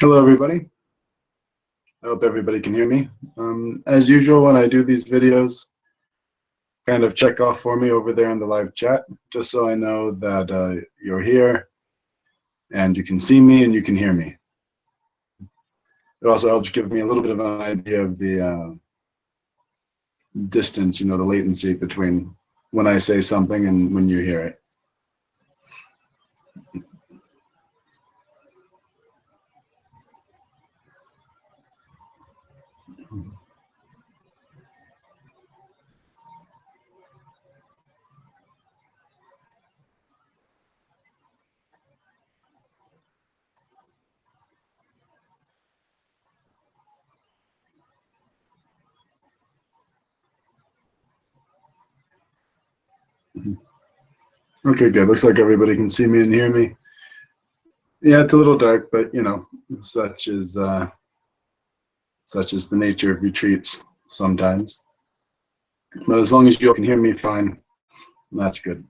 Hello, everybody. I hope everybody can hear me. As usual, when I do these videos, kind of check off for me over there in the live chat, just so I know that you're here and you can see me and you can hear me. It also helps give me a little bit of an idea of the distance, the latency between when I say something and when you hear it. Okay, good. Looks like everybody can see me and hear me. Yeah, it's a little dark, but such is the nature of retreats sometimes. But as long as you can hear me fine, that's good.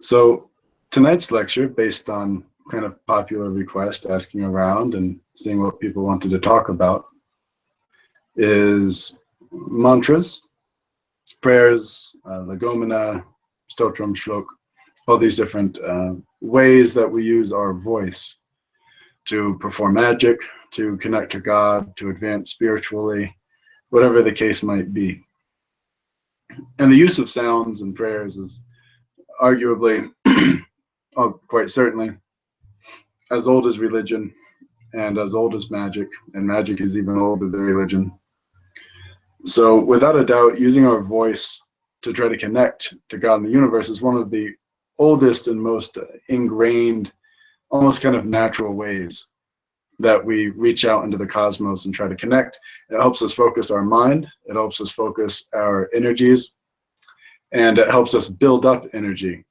So tonight's lecture, based on kind of popular request, asking around and seeing what people wanted to talk about, is mantras, prayers, legomena, stotram, shlok, all these different ways that we use our voice to perform magic, to connect to God, to advance spiritually, whatever the case might be. And the use of sounds and prayers is arguably, quite certainly, as old as religion and as old as magic, and magic is even older than religion. So without a doubt, using our voice to try to connect to God and the universe is one of the oldest and most ingrained, almost kind of natural ways that we reach out into the cosmos and try to connect. It helps us focus our mind, it helps us focus our energies, and it helps us build up energy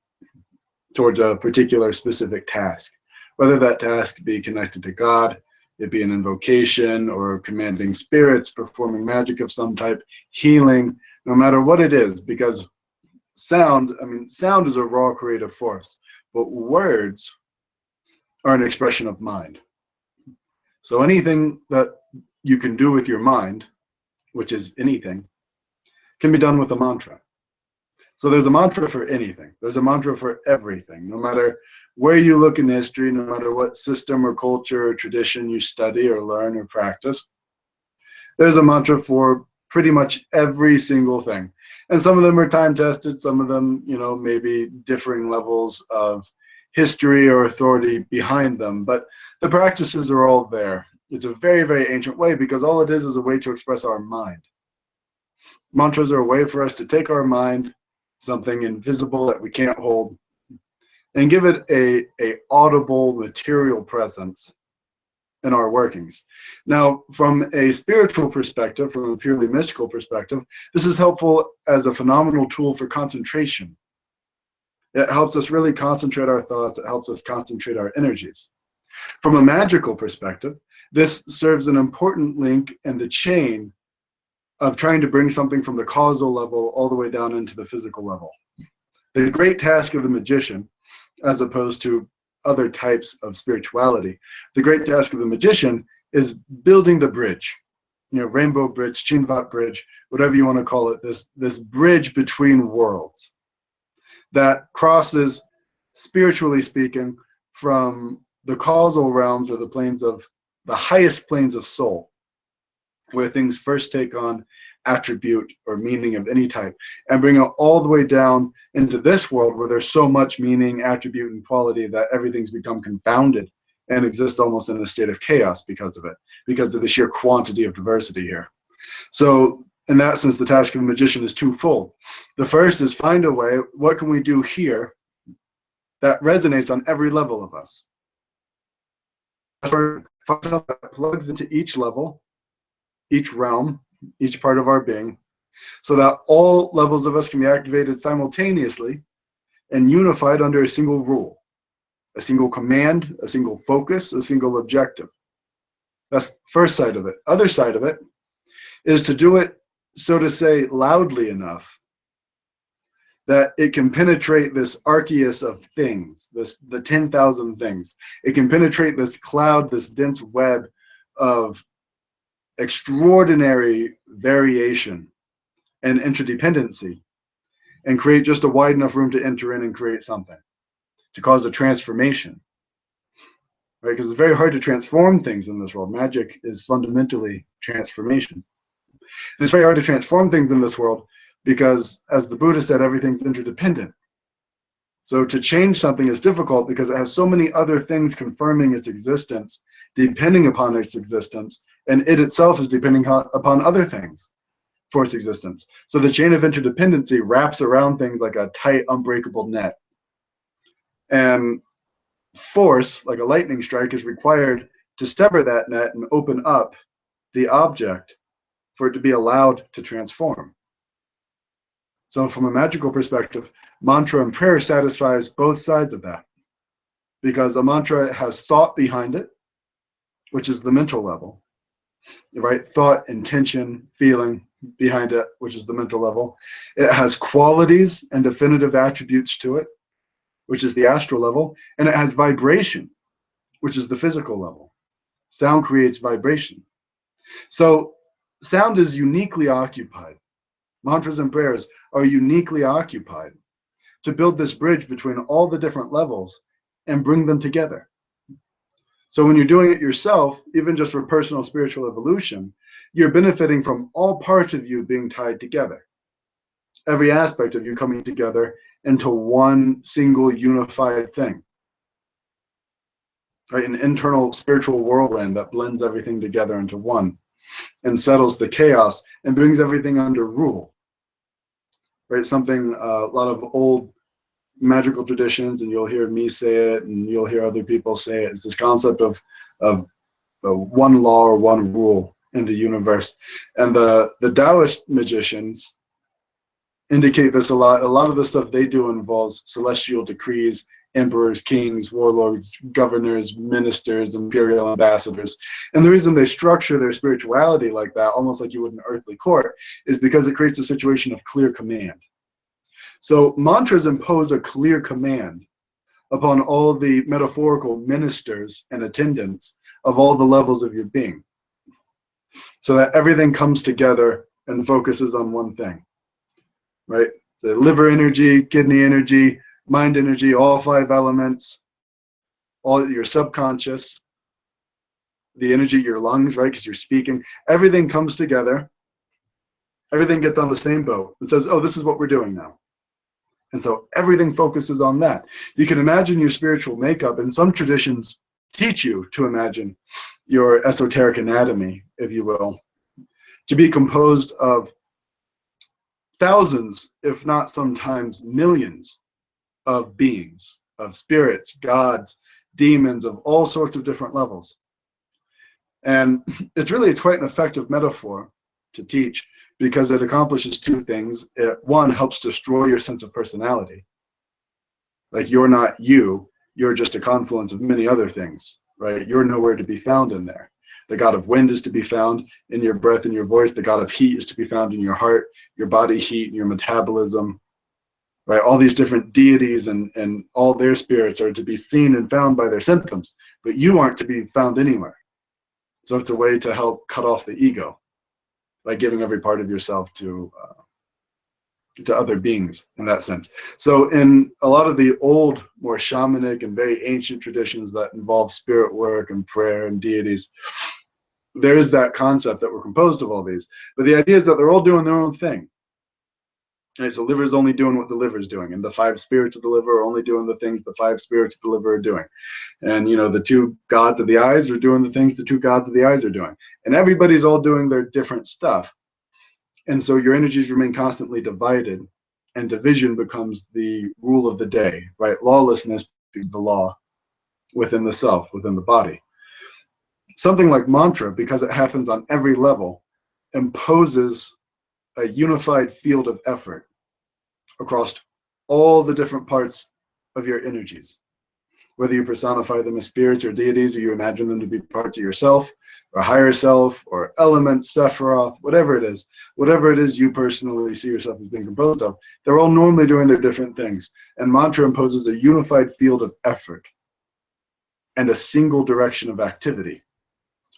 towards a particular specific task. Whether that task be connected to God, it be an invocation or commanding spirits, performing magic of some type, healing, no matter what it is, because sound is a raw creative force, but words are an expression of mind. So anything that you can do with your mind, which is anything, can be done with a mantra. So there's a mantra for anything. There's a mantra for everything, no matter where you look in history, no matter what system or culture or tradition you study or learn or practice. There's a mantra for pretty much every single thing. And some of them are time tested, some of them, maybe differing levels of history or authority behind them, but the practices are all there. It's a very, very ancient way because all it is a way to express our mind. Mantras are a way for us to take our mind, something invisible that we can't hold, and give it a audible material presence in our workings. Now, from a spiritual perspective, from a purely mystical perspective, this is helpful as a phenomenal tool for concentration. It helps us really concentrate our thoughts. It helps us concentrate our energies. From a magical perspective, this serves an important link in the chain of trying to bring something from the causal level all the way down into the physical level. The great task of the magician, as opposed to other types of spirituality, the great task of the magician is building the bridge, rainbow bridge, Chinvat bridge, whatever you want to call it, this bridge between worlds that crosses, spiritually speaking, from the causal realms or the highest planes of soul, where things first take on attribute or meaning of any type, and bring it all the way down into this world where there's so much meaning, attribute, and quality that everything's become confounded and exists almost in a state of chaos because of it, because of the sheer quantity of diversity here. So in that sense, the task of the magician is twofold. The first is find a way, what can we do here that resonates on every level of us? Find something that plugs into each level, each realm, each part of our being, so that all levels of us can be activated simultaneously and unified under a single rule, a single command, a single focus, a single objective. That's the first side of it. Other side of it is to do it, so to say, loudly enough that it can penetrate this arceus of things, the 10,000 things. It can penetrate this cloud, this dense web of extraordinary variation and interdependency, and create just a wide enough room to enter in and create something, to cause a transformation. Right? Because it's very hard to transform things in this world. Magic is fundamentally transformation. And it's very hard to transform things in this world because, as the Buddha said, everything's interdependent. So to change something is difficult because it has so many other things confirming its existence, depending upon its existence, and it itself is depending upon other things for its existence. So the chain of interdependency wraps around things like a tight, unbreakable net. And force, like a lightning strike, is required to sever that net and open up the object for it to be allowed to transform. So from a magical perspective, mantra and prayer satisfies both sides of that, because a mantra has thought behind it, which is the mental level, right? Thought, intention, feeling behind it, which is the mental level. It has qualities and definitive attributes to it, which is the astral level, and it has vibration, which is the physical level. Sound creates vibration. So sound is uniquely occupied. Mantras and prayers are uniquely occupied to build this bridge between all the different levels and bring them together. So when you're doing it yourself, even just for personal spiritual evolution, you're benefiting from all parts of you being tied together. Every aspect of you coming together into one single unified thing. Right? An internal spiritual whirlwind that blends everything together into one and settles the chaos and brings everything under rule. Right? Something a lot of old magical traditions, and you'll hear me say it and you'll hear other people say it, is this concept of one law or one rule in the universe. And the Taoist magicians indicate this a lot. A lot of the stuff they do involves celestial decrees, emperors, kings, warlords, governors, ministers, imperial ambassadors. And the reason they structure their spirituality like that, almost like you would in an earthly court, is because it creates a situation of clear command. So mantras impose a clear command upon all the metaphorical ministers and attendants of all the levels of your being, so that everything comes together and focuses on one thing, right? The liver energy, kidney energy, mind energy, all 5 elements, all your subconscious, the energy of your lungs, right? Because you're speaking, everything comes together. Everything gets on the same boat and says, oh, this is what we're doing now. And so everything focuses on that. You can imagine your spiritual makeup, and some traditions teach you to imagine your esoteric anatomy, if you will, to be composed of thousands, if not sometimes millions, of beings, of spirits, gods, demons of all sorts of different levels. And it's quite an effective metaphor to teach, because it accomplishes 2 things. One, helps destroy your sense of personality. Like, you're not you, you're just a confluence of many other things, right? You're nowhere to be found in there. The god of wind is to be found in your breath and your voice. The god of heat is to be found in your heart, your body heat, your metabolism, right? All these different deities and all their spirits are to be seen and found by their symptoms, but you aren't to be found anywhere. So it's a way to help cut off the ego by giving every part of yourself to other beings in that sense. So in a lot of the old, more shamanic and very ancient traditions that involve spirit work and prayer and deities, there is that concept that we're composed of all these. But the idea is that they're all doing their own thing. Right, so liver's only doing what the liver's doing, and the 5 spirits of the liver are only doing the things the 5 spirits of the liver are doing. And the 2 gods of the eyes are doing the things the 2 gods of the eyes are doing. And everybody's all doing their different stuff. And so your energies remain constantly divided, and division becomes the rule of the day, right? Lawlessness is the law within the self, within the body. Something like mantra, because it happens on every level, imposes a unified field of effort across all the different parts of your energies. Whether you personify them as spirits or deities, or you imagine them to be parts of yourself, or higher self, or elements, Sephiroth, whatever it is you personally see yourself as being composed of, they're all normally doing their different things. And mantra imposes a unified field of effort and a single direction of activity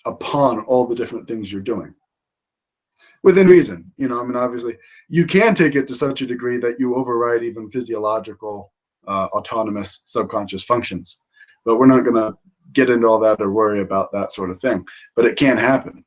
upon all the different things you're doing. Within reason, I mean, obviously, you can take it to such a degree that you override even physiological, autonomous, subconscious functions. But we're not going to get into all that or worry about that sort of thing. But it can happen,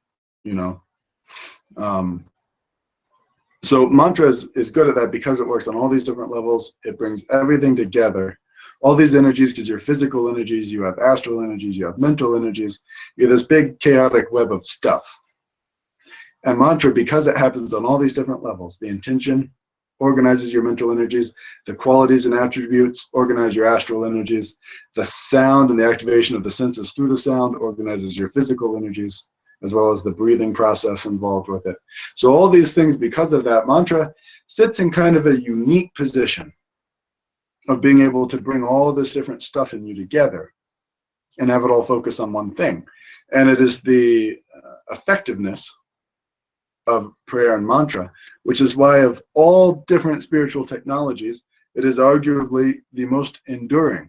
So mantra is good at that because it works on all these different levels. It brings everything together. All these energies, because you're physical energies, you have astral energies, you have mental energies. You're this big chaotic web of stuff. And mantra, because it happens on all these different levels, the intention organizes your mental energies, the qualities and attributes organize your astral energies, the sound and the activation of the senses through the sound organizes your physical energies, as well as the breathing process involved with it. So all these things, because of that, mantra sits in kind of a unique position of being able to bring all this different stuff in you together and have it all focus on one thing. And it is the effectiveness of prayer and mantra, which is why of all different spiritual technologies, it is arguably the most enduring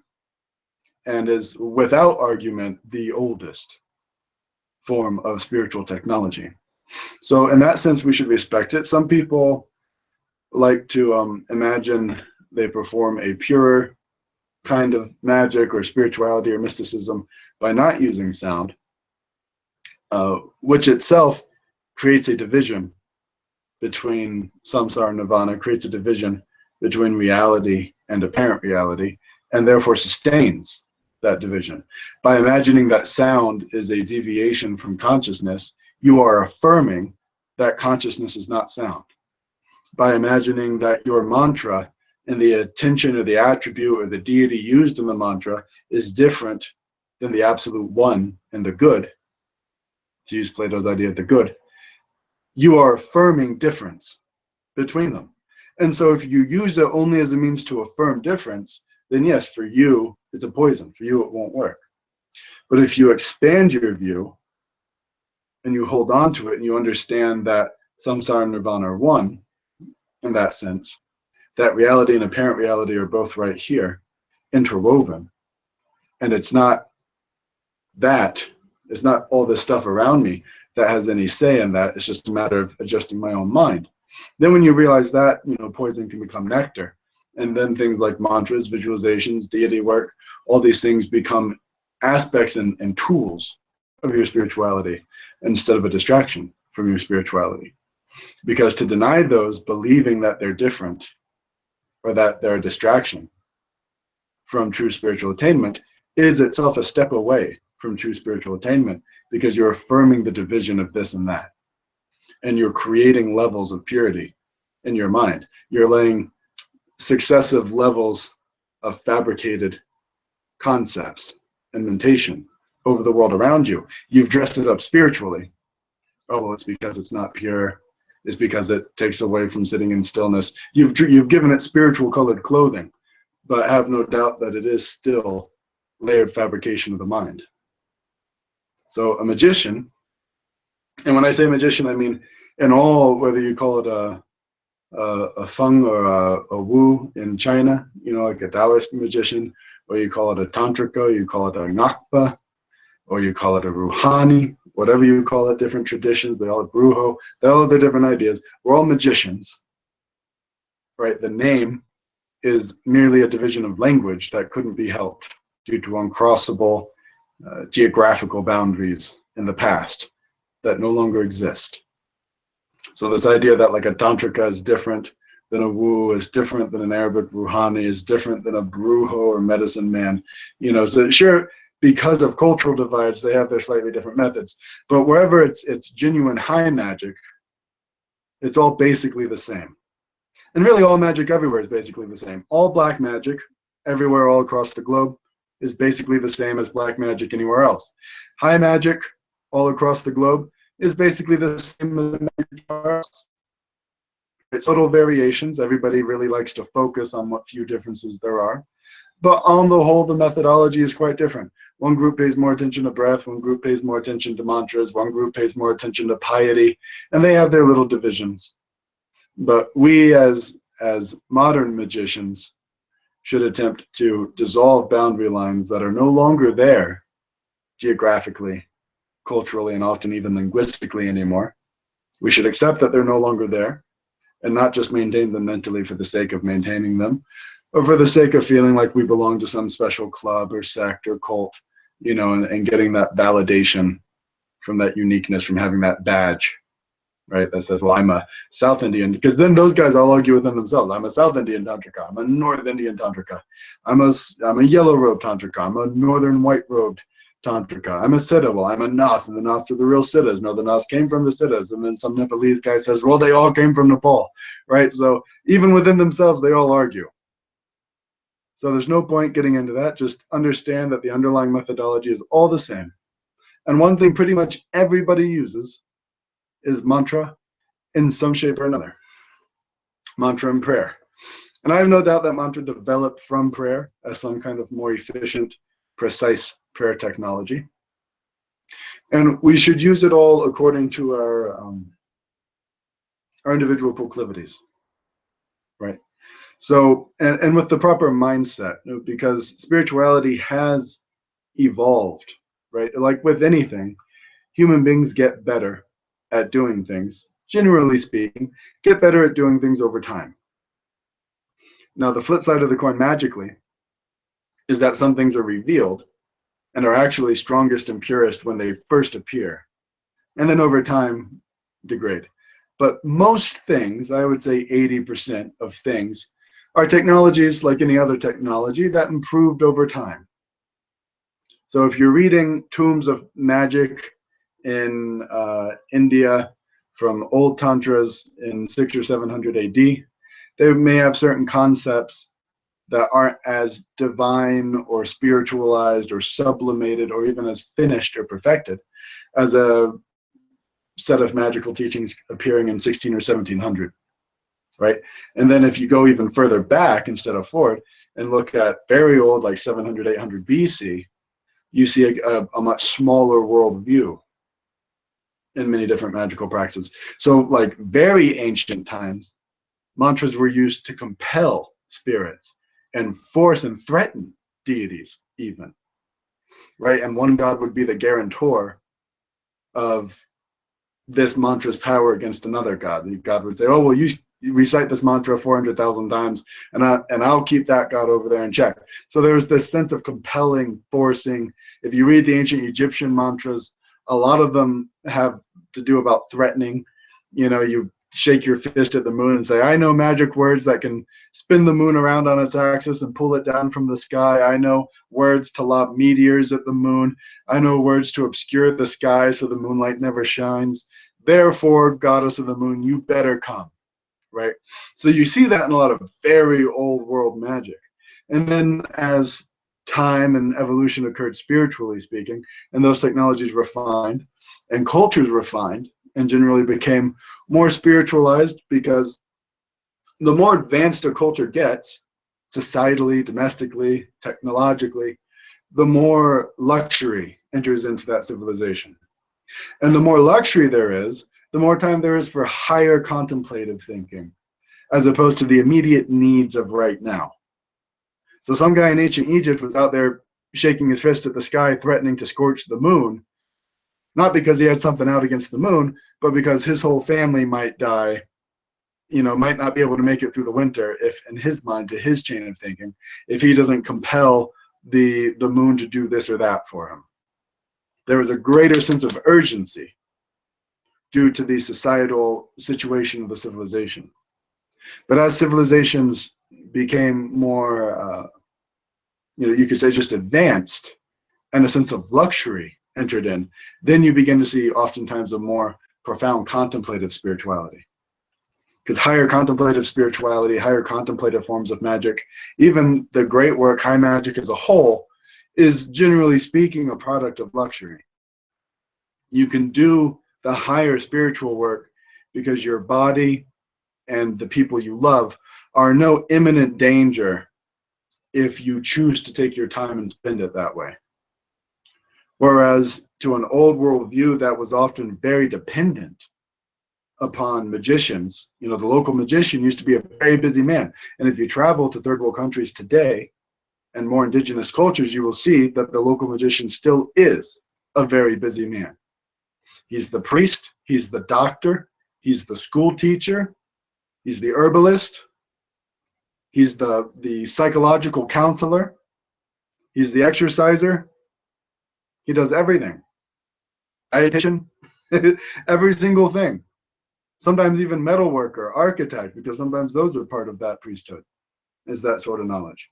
and is without argument the oldest form of spiritual technology. So in that sense, we should respect it. Some people like to imagine they perform a purer kind of magic or spirituality or mysticism by not using sound, which itself creates a division between samsara and nirvana, creates a division between reality and apparent reality, and therefore sustains that division. By imagining that sound is a deviation from consciousness, you are affirming that consciousness is not sound. By imagining that your mantra and the attention or the attribute or the deity used in the mantra is different than the absolute one and the good, to use Plato's idea of the good, you are affirming difference between them. And so if you use it only as a means to affirm difference, then yes, for you, it's a poison. For you, it won't work. But if you expand your view and you hold on to it and you understand that samsara and nirvana are one, in that sense, that reality and apparent reality are both right here, interwoven. And it's not all this stuff around me that has any say in that. It's just a matter of adjusting my own mind. Then when you realize that, poison can become nectar. And then things like mantras, visualizations, deity work, all these things become aspects and tools of your spirituality instead of a distraction from your spirituality. Because to deny those, believing that they're different or that they're a distraction from true spiritual attainment, is itself a step away from true spiritual attainment, because you're affirming the division of this and that. And you're creating levels of purity in your mind. You're laying successive levels of fabricated concepts and mentation over the world around you. You've dressed it up spiritually. Oh, well, it's because it's not pure. It's because it takes away from sitting in stillness. You've given it spiritual colored clothing, but have no doubt that it is still layered fabrication of the mind. So a magician, and when I say magician, I mean in all, whether you call it a Feng or a Wu in China, like a Taoist magician, or you call it a Tantrika, you call it a Ngakpa, or you call it a Rouhani, whatever you call it, different traditions, they all have Brujo, they all have their different ideas. We're all magicians, right? The name is merely a division of language that couldn't be helped due to uncrossable geographical boundaries in the past that no longer exist. So this idea that like a Tantrika is different than a Wu, is different than an Arabic Rouhani, is different than a Brujo or medicine man, so sure, because of cultural divides, they have their slightly different methods. But wherever it's genuine high magic, it's all basically the same. And really all magic everywhere is basically the same. All black magic everywhere all across the globe is basically the same as black magic anywhere else. High magic all across the globe is basically the same as magic everywhere else. It's subtle variations. Everybody really likes to focus on what few differences there are. But on the whole, the methodology is quite different. One group pays more attention to breath, one group pays more attention to mantras, one group pays more attention to piety, and they have their little divisions. But we as modern magicians should attempt to dissolve boundary lines that are no longer there geographically, culturally, and often even linguistically anymore. We should accept that they're no longer there and not just maintain them mentally for the sake of maintaining them, or for the sake of feeling like we belong to some special club or sect or cult, you know, and getting that validation from that uniqueness, from having that badge, right, that says, well, I'm a South Indian, because then those guys all argue within themselves. I'm a South Indian Tantrika. I'm a North Indian Tantrika. I'm a yellow robe Tantrika. I'm a Northern white robed Tantrika. I'm a Siddha. Well, I'm a Nath, and the Naths are the real Siddhas. No, the Naths came from the Siddhas. And then some Nepalese guy says, well, they all came from Nepal, right? So even within themselves, they all argue. So there's no point getting into that. Just understand that the underlying methodology is all the same. And one thing pretty much everybody uses is mantra in some shape or another. Mantra and prayer. And I have no doubt that mantra developed from prayer as some kind of more efficient, precise prayer technology. And we should use it all according to our individual proclivities, right? So, and with the proper mindset, because spirituality has evolved, right? Like with anything, human beings get better at doing things, generally speaking, get better at doing things over time. Now, the flip side of the coin, magically, is that some things are revealed and are actually strongest and purest when they first appear, and then over time degrade. But most things, I would say 80% of things, are technologies like any other technology that improved over time. So if you're reading tombs of magic in India from old tantras in 600 or 700 AD, they may have certain concepts that aren't as divine or spiritualized or sublimated or even as finished or perfected as a set of magical teachings appearing in 16 or 1700, right? And then if you go even further back instead of forward and look at very old, like 700, 800 BC, you see a much smaller worldview in many different magical practices. So like very ancient times, mantras were used to compel spirits and force and threaten deities even, right? And one god would be the guarantor of this mantra's power against another god. The god would say, oh, well, you recite this mantra 400,000 times and I'll keep that god over there in check. So there's this sense of compelling, forcing. If you read the ancient Egyptian mantras, a lot of them have to do about threatening. You know, you shake your fist at the moon and say, I know magic words that can spin the moon around on its axis and pull it down from the sky. I know words to lob meteors at the moon. I know words to obscure the sky so the moonlight never shines. Therefore, goddess of the moon, you better come, right? So you see that in a lot of very old world magic. And then as time and evolution occurred, spiritually speaking, and those technologies refined and cultures refined and generally became more spiritualized, because the more advanced a culture gets, societally, domestically, technologically, the more luxury enters into that civilization. And the more luxury there is, the more time there is for higher contemplative thinking, as opposed to the immediate needs of right now. So some guy in ancient Egypt was out there shaking his fist at the sky, threatening to scorch the moon, not because he had something out against the moon, but because his whole family might die, you know, might not be able to make it through the winter, if in his mind, to his chain of thinking, if he doesn't compel the moon to do this or that for him. There was a greater sense of urgency due to the societal situation of the civilization. But as civilizations became more, you know, you could say just advanced, and a sense of luxury entered in, then you begin to see oftentimes a more profound contemplative spirituality. Because higher contemplative spirituality, higher contemplative forms of magic, even the great work, high magic as a whole, is generally speaking a product of luxury. You can do the higher spiritual work because your body and the people you love are no imminent danger if you choose to take your time and spend it that way. Whereas to an old world view that was often very dependent upon magicians, the local magician used to be a very busy man. And if you travel to third world countries today and more indigenous cultures, you will see that the local magician still is a very busy man. He's the priest, he's the doctor, he's the school teacher, he's the herbalist, he's the psychological counselor, he's the exerciser. He does everything. Dietitian, every single thing. Sometimes even metal worker, architect, because sometimes those are part of that priesthood, is that sort of knowledge.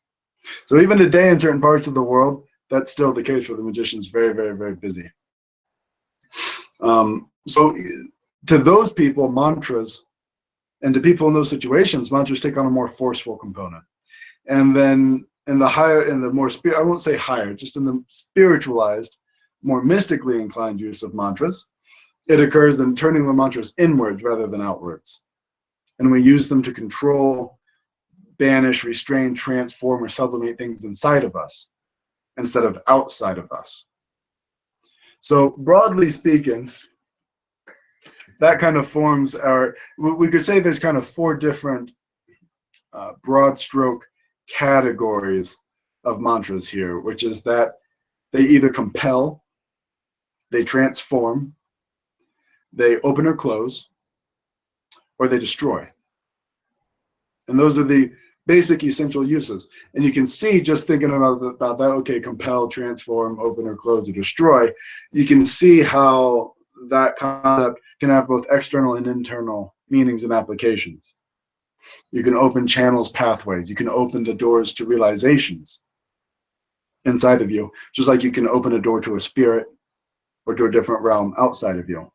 So even today in certain parts of the world, that's still the case where the magician's very, very, very busy. So to those people, mantras, and to people in those situations, mantras take on a more forceful component. And then in the more I won't say higher, just in the spiritualized, more mystically inclined use of mantras, it occurs in turning the mantras inwards rather than outwards. And we use them to control, banish, restrain, transform, or sublimate things inside of us instead of outside of us. So broadly speaking, that kind of forms we could say there's kind of 4 different broad stroke categories of mantras here, which is that they either compel, they transform, they open or close, or they destroy. And those are the basic essential uses. And you can see, just thinking about that, okay, compel, transform, open or close, or destroy, you can see how that concept can have both external and internal meanings and applications. You can open channels, pathways. You can open the doors to realizations inside of you, just like you can open a door to a spirit or to a different realm outside of you.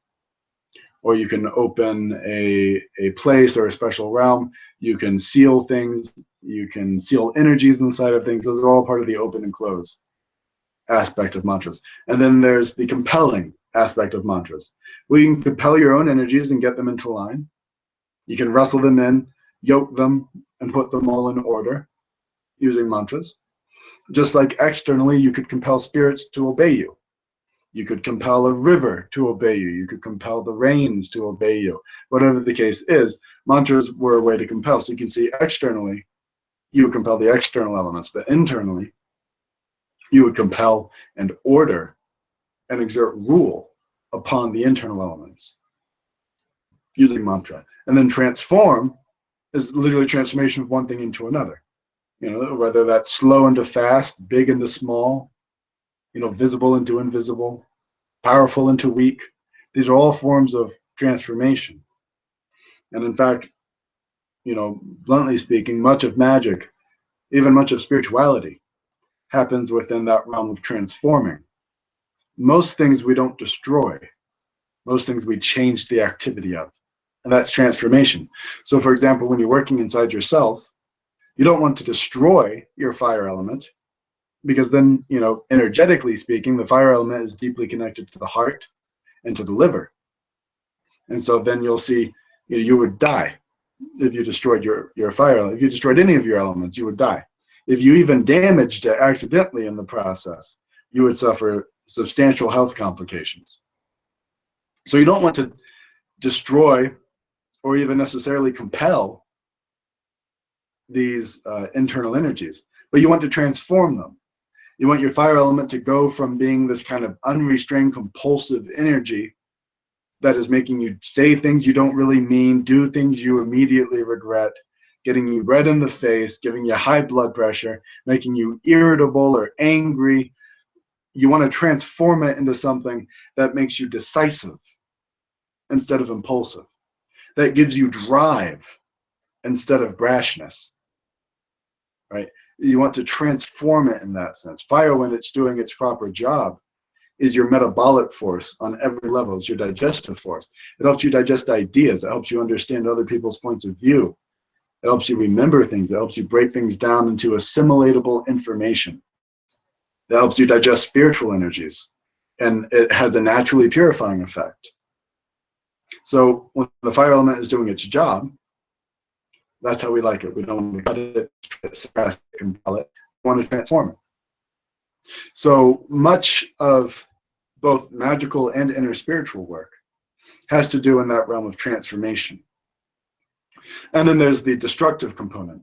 Or you can open a place or a special realm. You can seal things. You can seal energies inside of things. Those are all part of the open and close aspect of mantras. And then there's the compelling aspect of mantras. Well, you can compel your own energies and get them into line. You can wrestle them in, yoke them, and put them all in order using mantras. Just like externally, you could compel spirits to obey you. You could compel a river to obey you. You could compel the rains to obey you. Whatever the case is, mantras were a way to compel. So you can see externally, you would compel the external elements, but internally, you would compel and order and exert rule upon the internal elements using mantra. And then transform is literally transformation of one thing into another. Whether that's slow into fast, big into small, visible into invisible, powerful into weak. These are all forms of transformation. And in fact, bluntly speaking, much of magic, even much of spirituality, happens within that realm of transforming. Most things we don't destroy. Most things we change the activity of. And that's transformation. So for example, when you're working inside yourself, you don't want to destroy your fire element, because then, energetically speaking, the fire element is deeply connected to the heart and to the liver. And so then you'll see, you would die if you destroyed your fire element. If you destroyed any of your elements, you would die. If you even damaged it accidentally in the process, you would suffer substantial health complications. So you don't want to destroy or even necessarily compel these internal energies, but you want to transform them. You want your fire element to go from being this kind of unrestrained, compulsive energy that is making you say things you don't really mean, do things you immediately regret, getting you red in the face, giving you high blood pressure, making you irritable or angry. You want to transform it into something that makes you decisive instead of impulsive, that gives you drive instead of brashness, right? You want to transform it in that sense. Fire, when it's doing its proper job, is your metabolic force on every level. It's your digestive force. It helps you digest ideas. It helps you understand other people's points of view. It helps you remember things. It helps you break things down into assimilatable information. It helps you digest spiritual energies. And it has a naturally purifying effect. So when the fire element is doing its job, that's how we like it. We don't want to cut it, suppress it, compel it. want to transform it. So much of both magical and inner spiritual work has to do in that realm of transformation. And then there's the destructive component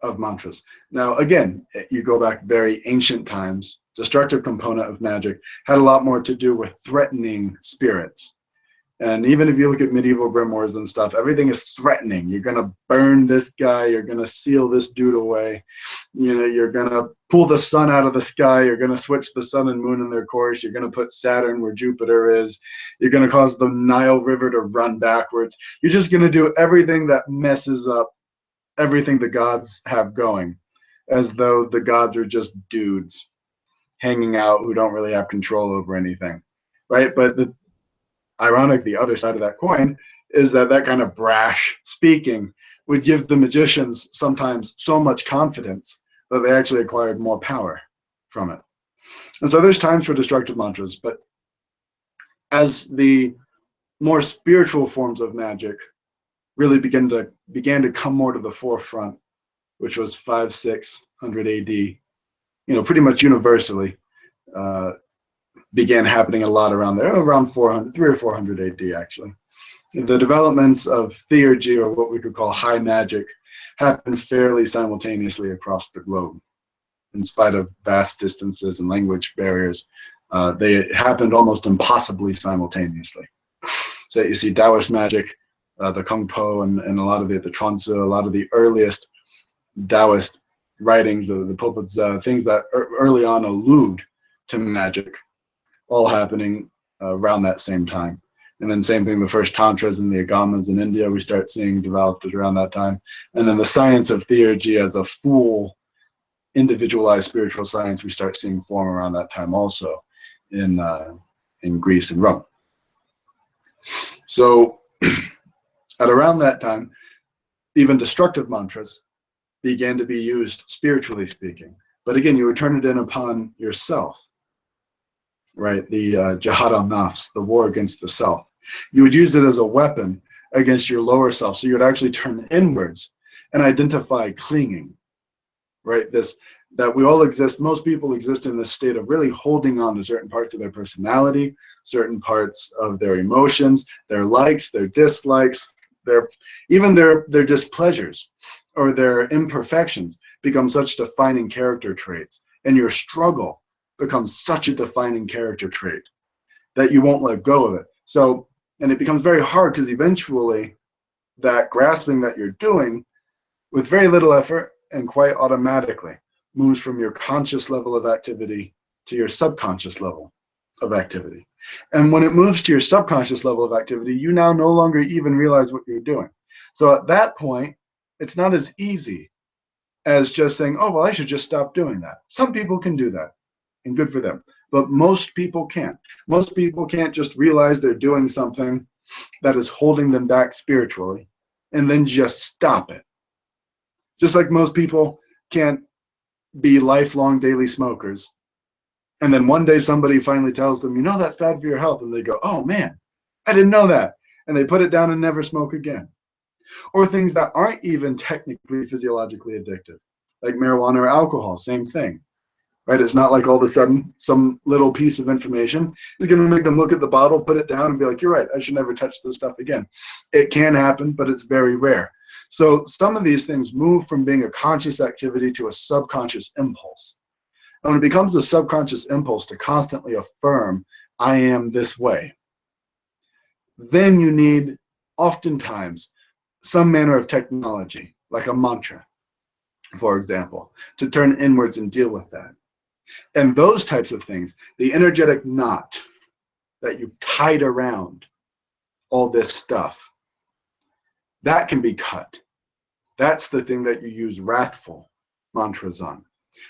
of mantras. Now, again, you go back very ancient times, destructive component of magic had a lot more to do with threatening spirits. And even if you look at medieval grimoires and stuff, everything is threatening. You're going to burn this guy. You're going to seal this dude away. You know, you're going to pull the sun out of the sky. You're going to switch the sun and moon in their course. You're going to put Saturn where Jupiter is. You're going to cause the Nile River to run backwards. You're just going to do everything that messes up everything the gods have going, as though the gods are just dudes hanging out who don't really have control over anything, right? But ironic, the other side of that coin is that that kind of brash speaking would give the magicians sometimes so much confidence that they actually acquired more power from it. And so there's times for destructive mantras, but as the more spiritual forms of magic really began to come more to the forefront, which was 500–600 AD, you know, pretty much universally, began happening a lot around there, around 300 or 400 AD actually. The developments of theurgy, or what we could call high magic, happened fairly simultaneously across the globe. In spite of vast distances and language barriers, they happened almost impossibly simultaneously. So you see Taoist magic, the Kung Po, and a lot of the Chuanzi, a lot of the earliest Taoist writings, the pulpits, things that early on allude to magic, all happening around that same time. And then same thing, the first tantras and the agamas in India we start seeing developed around that time. And then the science of theurgy as a full individualized spiritual science we start seeing form around that time also in Greece and Rome. So at around that time, even destructive mantras began to be used spiritually speaking. But again, you would turn it in upon yourself, right? The jihad al-nafs, the war against the self. You would use it as a weapon against your lower self. So you would actually turn inwards and identify clinging, right? That we all exist, most people exist in this state of really holding on to certain parts of their personality, certain parts of their emotions, their likes, their dislikes, even their displeasures or their imperfections become such defining character traits, and your struggle becomes such a defining character trait that you won't let go of it. So, and it becomes very hard because eventually that grasping that you're doing with very little effort and quite automatically moves from your conscious level of activity to your subconscious level of activity. And when it moves to your subconscious level of activity, you now no longer even realize what you're doing. So at that point, it's not as easy as just saying, oh, well, I should just stop doing that. Some people can do that, and good for them. But most people can't. Most people can't just realize they're doing something that is holding them back spiritually and then just stop it. Just like most people can't be lifelong daily smokers, and then one day somebody finally tells them, you know, that's bad for your health, and they go, oh man, I didn't know that, and they put it down and never smoke again. Or things that aren't even technically physiologically addictive, like marijuana or alcohol, same thing, right? It's not like all of a sudden some little piece of information is going to make them look at the bottle, put it down, and be like, you're right, I should never touch this stuff again. It can happen, but it's very rare. So some of these things move from being a conscious activity to a subconscious impulse. And when it becomes a subconscious impulse to constantly affirm, I am this way, then you need oftentimes some manner of technology, like a mantra, for example, to turn inwards and deal with that. And those types of things, the energetic knot that you've tied around all this stuff, that can be cut. That's the thing that you use wrathful mantras on.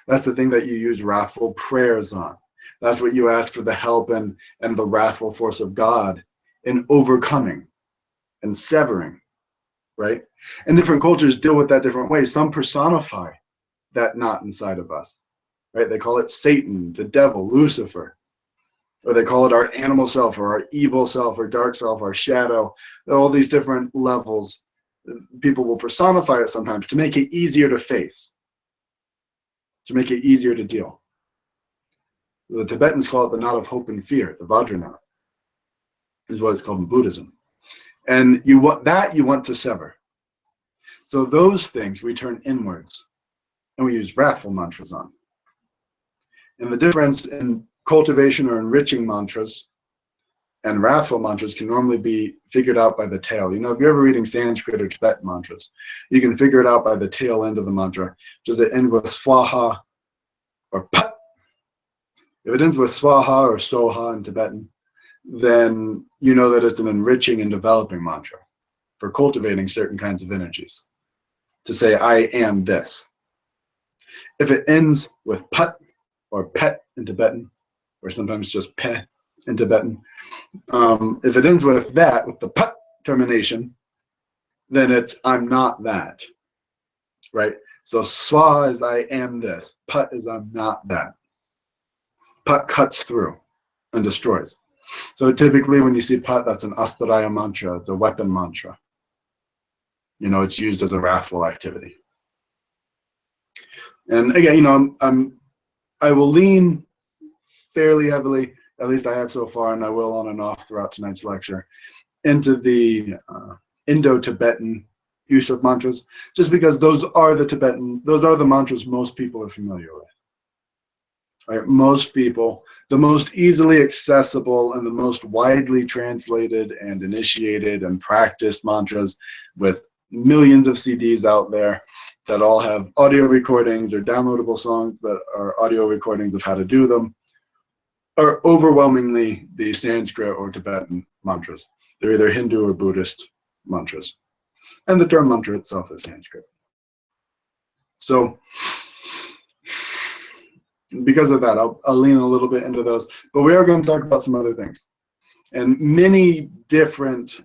That's the thing that you use wrathful prayers on. That's what you ask for the help and the wrathful force of God in overcoming and severing, right? And different cultures deal with that different ways. Some personify that knot inside of us, right? They call it Satan, the devil, Lucifer, or they call it our animal self or our evil self or dark self, our shadow, all these different levels. People will personify it sometimes to make it easier to face. to make it easier to deal. The Tibetans call it the knot of hope and fear, the Vajra knot, is what it's called in Buddhism. And you want to sever. So those things we turn inwards, and we use wrathful mantras on. And the difference in cultivation or enriching mantras and wrathful mantras can normally be figured out by the tail. You know, if you're ever reading Sanskrit or Tibetan mantras, you can figure it out by the tail end of the mantra. Does it end with swaha or pat? If it ends with swaha or soha in Tibetan, then you know that it's an enriching and developing mantra for cultivating certain kinds of energies. To say, I am this. If it ends with pat or pet in Tibetan, or sometimes just pe in Tibetan, if it ends with that, with the pat termination, then it's I'm not that, right? So swa is I am this, pat is I'm not that. Pat cuts through and destroys. So typically when you see pat, that's an astaraya mantra, it's a weapon mantra. You know, it's used as a wrathful activity. And again, you know, I will lean fairly heavily, at least I have so far, and I will on and off throughout tonight's lecture, into the Indo-Tibetan use of mantras, just because those are the mantras most people are familiar with. Right? Most people, the most easily accessible and the most widely translated and initiated and practiced mantras, with millions of CDs out there that all have audio recordings or downloadable songs that are audio recordings of how to do them, are overwhelmingly the Sanskrit or Tibetan mantras. They're either Hindu or Buddhist mantras. And the term mantra itself is Sanskrit. So because of that, I'll lean a little bit into those. But we are going to talk about some other things. And many different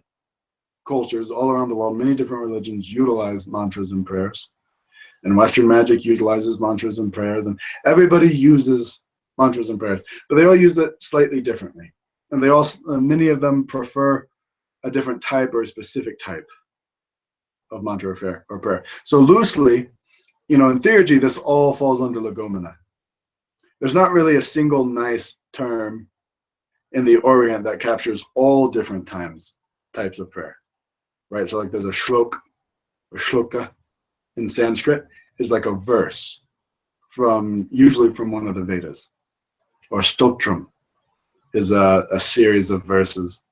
cultures all around the world, many different religions utilize mantras and prayers. And Western magic utilizes mantras and prayers. And everybody uses mantras and prayers. But they all use it slightly differently. And they all, many of them prefer a different type or a specific type of mantra or prayer. So loosely, you know, in theurgy, this all falls under Lagomena. There's not really a single nice term in the Orient that captures all different types of prayer, right? So like there's a shlok or shloka in Sanskrit is like a verse usually from one of the Vedas, or stotram is a series of verses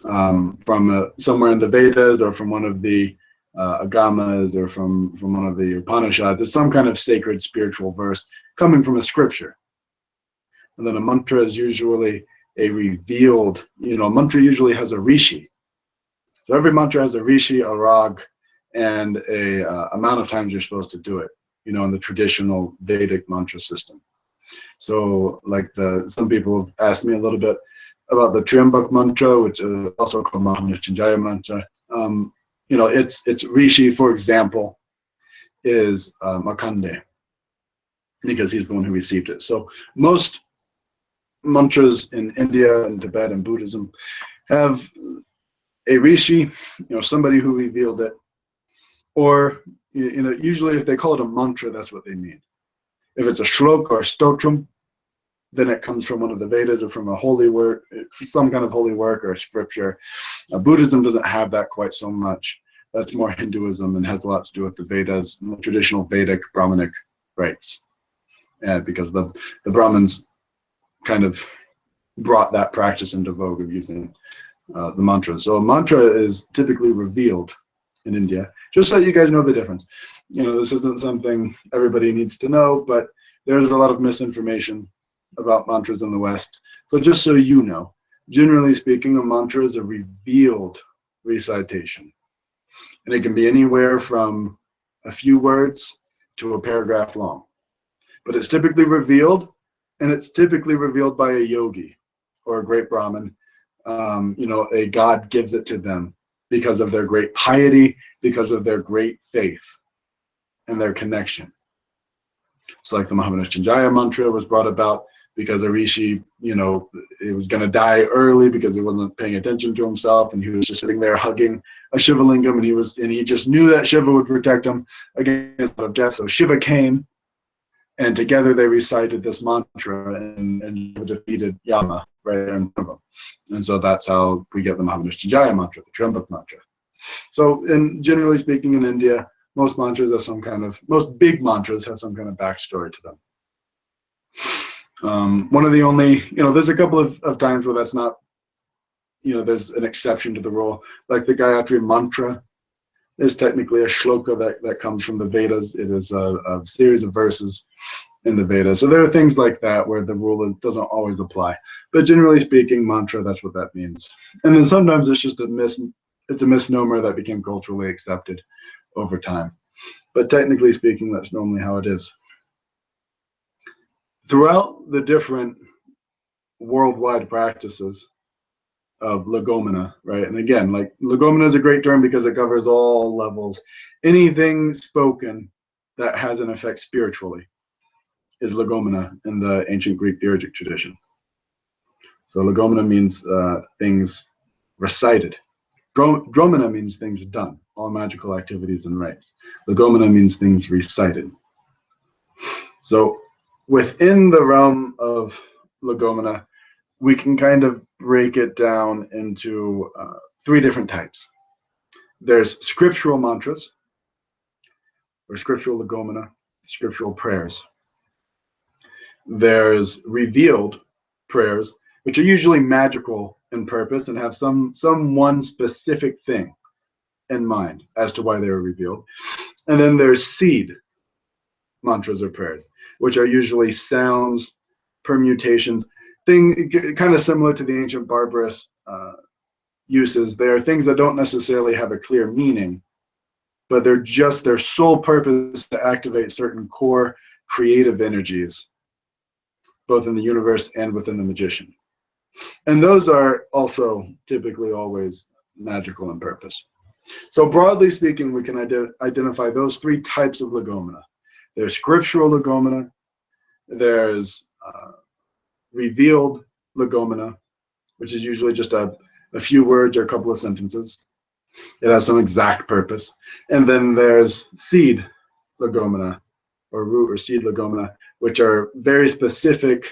from somewhere in the Vedas or from one of the agamas or from one of the Upanishads. It's some kind of sacred spiritual verse coming from a scripture. And then a mantra is usually a revealed, you know, a mantra usually has a rishi. So every mantra has a rishi, a rag, and a amount of times you're supposed to do it, you know, in the traditional Vedic mantra system. So like some people have asked me a little bit about the Triambak mantra, which is also called Mahamrityunjaya mantra. You know, its rishi, for example, is Makande, because he's the one who received it. So most mantras in India and Tibet and Buddhism have a rishi, you know, somebody who revealed it, or you know, usually if they call it a mantra, that's what they mean. If it's a shlok or a stotram, then it comes from one of the Vedas or from a holy work, some kind of holy work or a scripture. Buddhism doesn't have that quite so much. That's more Hinduism and has a lot to do with the Vedas and the traditional Vedic Brahmanic rites. And because the Brahmins kind of brought that practice into vogue of using the mantra. So a mantra is typically revealed in India, just so you guys know the difference. You know, this isn't something everybody needs to know, but there's a lot of misinformation about mantras in the West. So just so you know, generally speaking, a mantra is a revealed recitation. And it can be anywhere from a few words to a paragraph long. But it's typically revealed, and it's typically revealed by a yogi or a great Brahmin. You know, a god gives it to them because of their great piety, because of their great faith and their connection. It's like the Mahamrityunjaya mantra was brought about because a rishi, you know, he was going to die early because he wasn't paying attention to himself, and he was just sitting there hugging a Shiva lingam, and he just knew that Shiva would protect him against death. So Shiva came And together they recited this mantra and defeated Yama right in front of them. And so that's how we get the Mahamrishtajaya mantra, the Trambak mantra. So, generally speaking, in India, most mantras have most big mantras have some kind of backstory to them. One of the only, there's a couple of times where that's not, there's an exception to the rule, like the Gayatri mantra is technically a shloka that comes from the Vedas. It is a series of verses in the Vedas. So there are things like that where the rule doesn't always apply. But generally speaking, mantra, that's what that means. And then sometimes it's just it's a misnomer that became culturally accepted over time. But technically speaking, that's normally how it is. Throughout the different worldwide practices of legomena, right? And again, like legomena is a great term because it covers all levels. Anything spoken that has an effect spiritually is legomena in the ancient Greek theurgic tradition. So legomena means things recited. Dromena means things done, all magical activities and rites. Legomena means things recited. So within the realm of legomena, we can kind of break it down into 3 different types. There's scriptural mantras, or scriptural legomena, scriptural prayers. There's revealed prayers, which are usually magical in purpose and have some one specific thing in mind as to why they were revealed. And then there's seed mantras or prayers, which are usually sounds, permutations, kind of similar to the ancient barbarous uses. They are things that don't necessarily have a clear meaning, but they're just their sole purpose to activate certain core creative energies, both in the universe and within the magician. And those are also typically always magical in purpose. So broadly speaking, we can identify those 3 types of legomena. There's scriptural legomena, there's revealed legomena, which is usually just a few words or a couple of sentences. It has some exact purpose. And then there's seed legomena, or root or seed legomena, which are very specific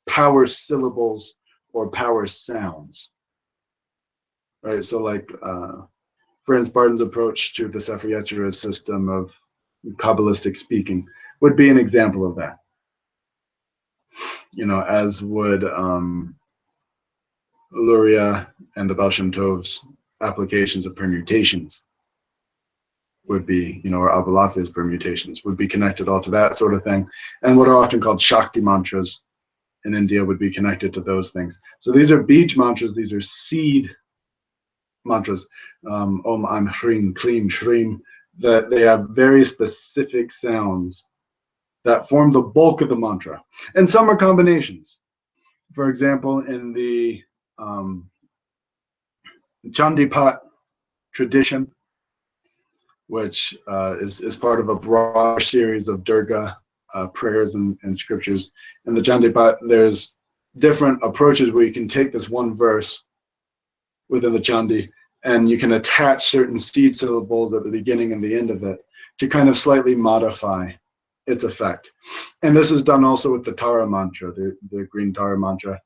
power syllables or power sounds. Right, so like Franz Barton's approach to the Sefer Yetzirah system of Kabbalistic speaking would be an example of that. As would Luria and the Baal Shem Tov's applications of permutations would be, or Abulafia's permutations would be connected all to that sort of thing. And what are often called Shakti mantras in India would be connected to those things. So these are beej mantras, these are seed mantras. Om, Am, Hrim, Klim, Shrim, that they have very specific sounds that form the bulk of the mantra. And some are combinations. For example, in the Chandipat tradition, which is part of a broader series of Durga prayers and scriptures. In the Chandipat, there's different approaches where you can take this one verse within the Chandi and you can attach certain seed syllables at the beginning and the end of it to kind of slightly modify its effect. And this is done also with the Tara mantra, the green Tara mantra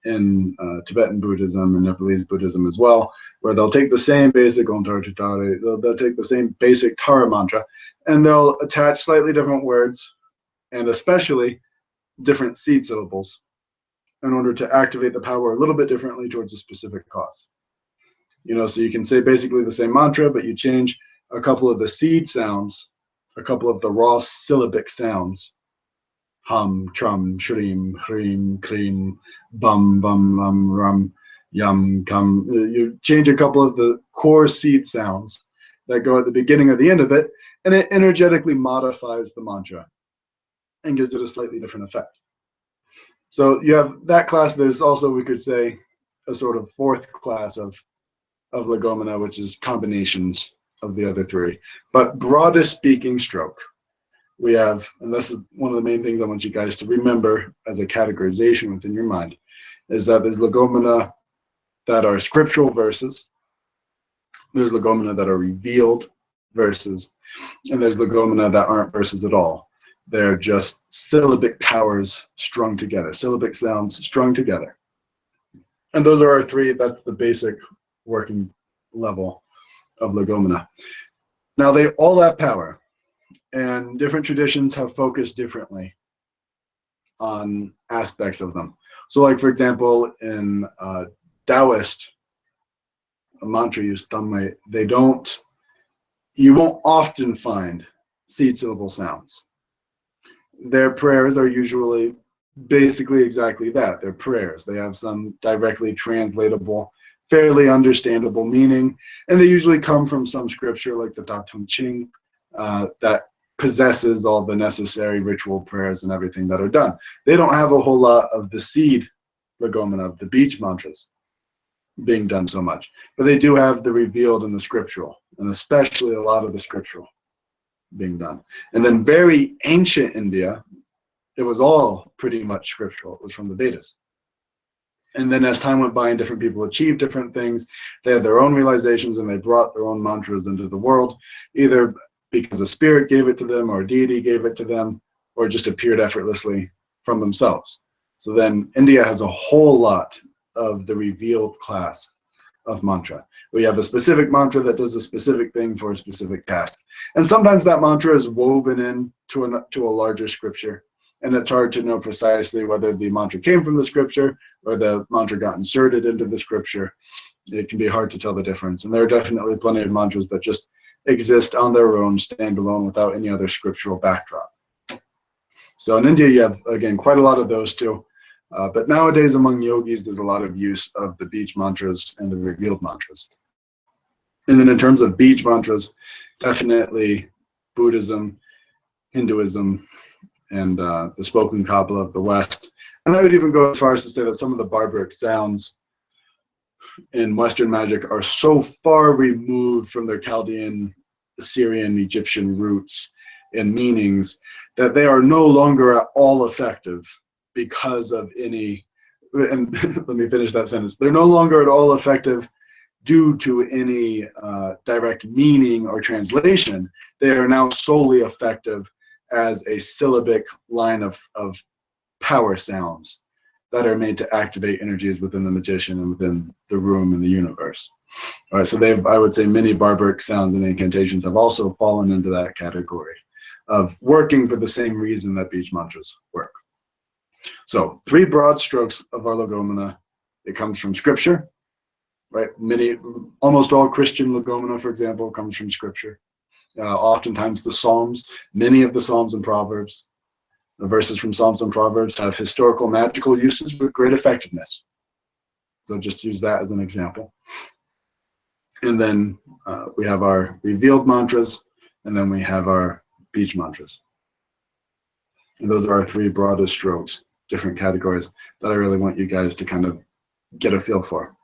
in Tibetan Buddhism and Nepalese Buddhism as well, where they'll take the same basic Om Tara Tutare, they'll take the same basic Tara mantra, and they'll attach slightly different words, and especially different seed syllables, in order to activate the power a little bit differently towards a specific cause. So you can say basically the same mantra, but you change a couple of the seed sounds, a couple of the raw syllabic sounds, hum, trum, shrim, hrim, krim, bum, bum, rum, yum, cum. You change a couple of the core seed sounds that go at the beginning or the end of it, and it energetically modifies the mantra and gives it a slightly different effect. So you have that class. There's also, we could say, a sort of 4th class of legomena, which is combinations of the other 3. But broadest speaking stroke, we have, and this is one of the main things I want you guys to remember as a categorization within your mind, is that there's legomena that are scriptural verses, there's legomena that are revealed verses, and there's legomena that aren't verses at all. They're just syllabic powers strung together, syllabic sounds strung together. And those are our three. That's the basic working level of legomena. Now, they all have power, and different traditions have focused differently on aspects of them. So, like, for example, in Taoist mantra use, Tanmay, you won't often find seed syllable sounds. Their prayers are usually basically exactly that. They're prayers. They have some directly translatable, fairly understandable meaning, and they usually come from some scripture like the Ta Tung Ching that possesses all the necessary ritual prayers and everything that are done. They don't have a whole lot of the seed legomena, of the beach mantras being done so much, but they do have the revealed and the scriptural, and especially a lot of the scriptural being done. And then very ancient India, it was all pretty much scriptural. It was from the Vedas. And then as time went by and different people achieved different things, they had their own realizations and they brought their own mantras into the world, either because a spirit gave it to them or a deity gave it to them, or just appeared effortlessly from themselves. So then India has a whole lot of the revealed class of mantra. We have a specific mantra that does a specific thing for a specific task. And sometimes that mantra is woven into a larger scripture, and it's hard to know precisely whether the mantra came from the scripture or the mantra got inserted into the scripture. It can be hard to tell the difference. And there are definitely plenty of mantras that just exist on their own, stand alone, without any other scriptural backdrop. So in India, you have, again, quite a lot of those too. But nowadays among yogis, there's a lot of use of the beach mantras and the revealed mantras. And then in terms of beach mantras, definitely Buddhism, Hinduism, and the spoken Kabbalah of the West. And I would even go as far as to say that some of the barbaric sounds in Western magic are so far removed from their Chaldean, Assyrian, Egyptian roots and meanings that they are no longer at all effective because of any, and let me finish that sentence, they're no longer at all effective due to any direct meaning or translation. They are now solely effective as a syllabic line of power sounds that are made to activate energies within the magician and within the room and the universe. All right, so I would say many barbaric sounds and incantations have also fallen into that category of working for the same reason that beach mantras work. So 3 broad strokes of our legomena. It comes from scripture, right? Almost all Christian legomena, for example, comes from scripture. Oftentimes the Psalms, many of the Psalms and Proverbs, the verses from Psalms and Proverbs have historical magical uses with great effectiveness. So just use that as an example. And then we have our revealed mantras, and then we have our beach mantras. And those are our 3 broadest strokes, different categories that I really want you guys to kind of get a feel for.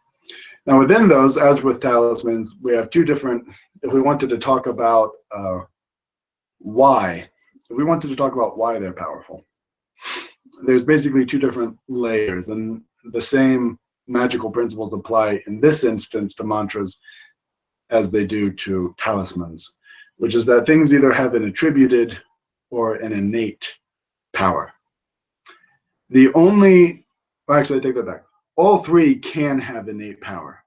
Now within those, as with talismans, we have 2 different, if we wanted to talk about why they're powerful, there's basically 2 different layers, and the same magical principles apply in this instance to mantras as they do to talismans, which is that things either have an attributed or an innate power. Actually, I take that back. All 3 can have innate power.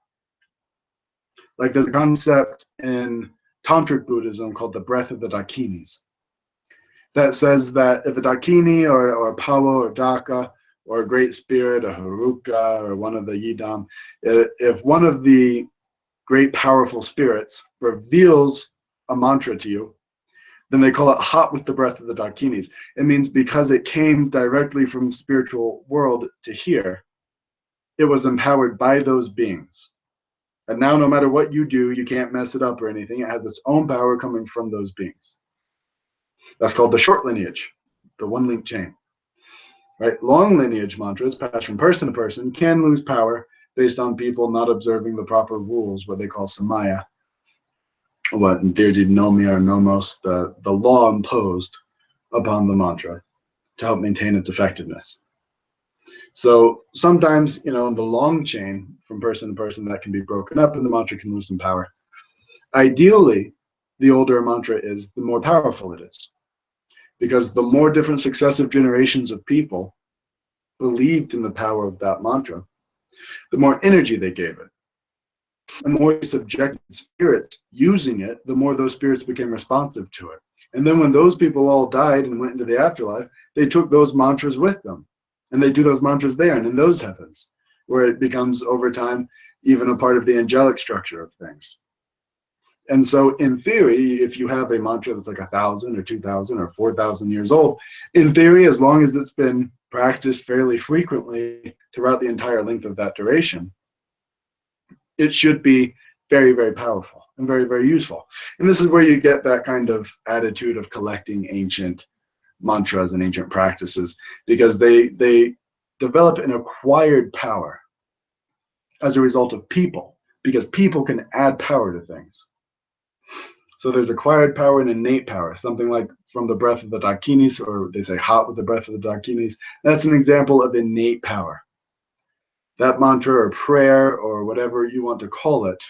Like there's a concept in Tantric Buddhism called the breath of the Dakinis that says that if a Dakini or a Pawa or Daka or a great spirit, a Haruka or one of the Yidam, if one of the great powerful spirits reveals a mantra to you, then they call it hot with the breath of the Dakinis. It means because it came directly from spiritual world to here, it was empowered by those beings. And now no matter what you do, you can't mess it up or anything. It has its own power coming from those beings. That's called the short lineage, the 1-link chain. Right? Long lineage mantras, passed from person to person, can lose power based on people not observing the proper rules, what they call samaya, what in theory nomia or nomos, the law imposed upon the mantra to help maintain its effectiveness. So sometimes, in the long chain from person to person, that can be broken up and the mantra can lose some power. Ideally, the older a mantra is, the more powerful it is, because the more different successive generations of people believed in the power of that mantra, the more energy they gave it. The more they subjected spirits using it, the more those spirits became responsive to it. And then when those people all died and went into the afterlife, they took those mantras with them. And they do those mantras there and in those heavens, where it becomes over time even a part of the angelic structure of things. And so in theory, if you have a mantra that's like 1,000 or 2,000 or 4,000 years old, in theory, as long as it's been practiced fairly frequently throughout the entire length of that duration, it should be very, very powerful and very, very useful. And this is where you get that kind of attitude of collecting ancient mantras and ancient practices, because they develop an acquired power as a result of people, because people can add power to things. So there's acquired power and innate power, something like from the breath of the Dakinis, or they say hot with the breath of the Dakinis. That's an example of innate power. That mantra or prayer or whatever you want to call it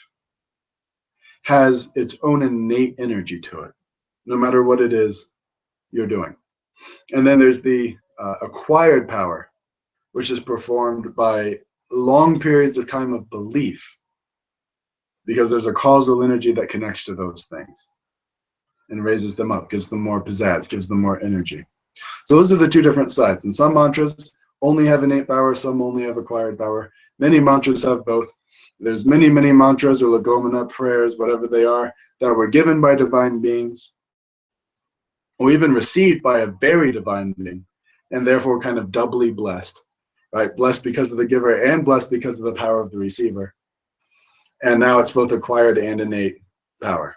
has its own innate energy to it, no matter what it is you're doing. And then there's the acquired power, which is performed by long periods of time of belief, because there's a causal energy that connects to those things and raises them up, gives them more pizzazz, gives them more energy. So those are the two different sides. And some mantras only have innate power, some only have acquired power. Many mantras have both. There's many, many mantras or legomena, prayers, whatever they are, that were given by divine beings, or even received by a very divine being, and therefore kind of doubly blessed, right? Blessed because of the giver and blessed because of the power of the receiver. And now it's both acquired and innate power.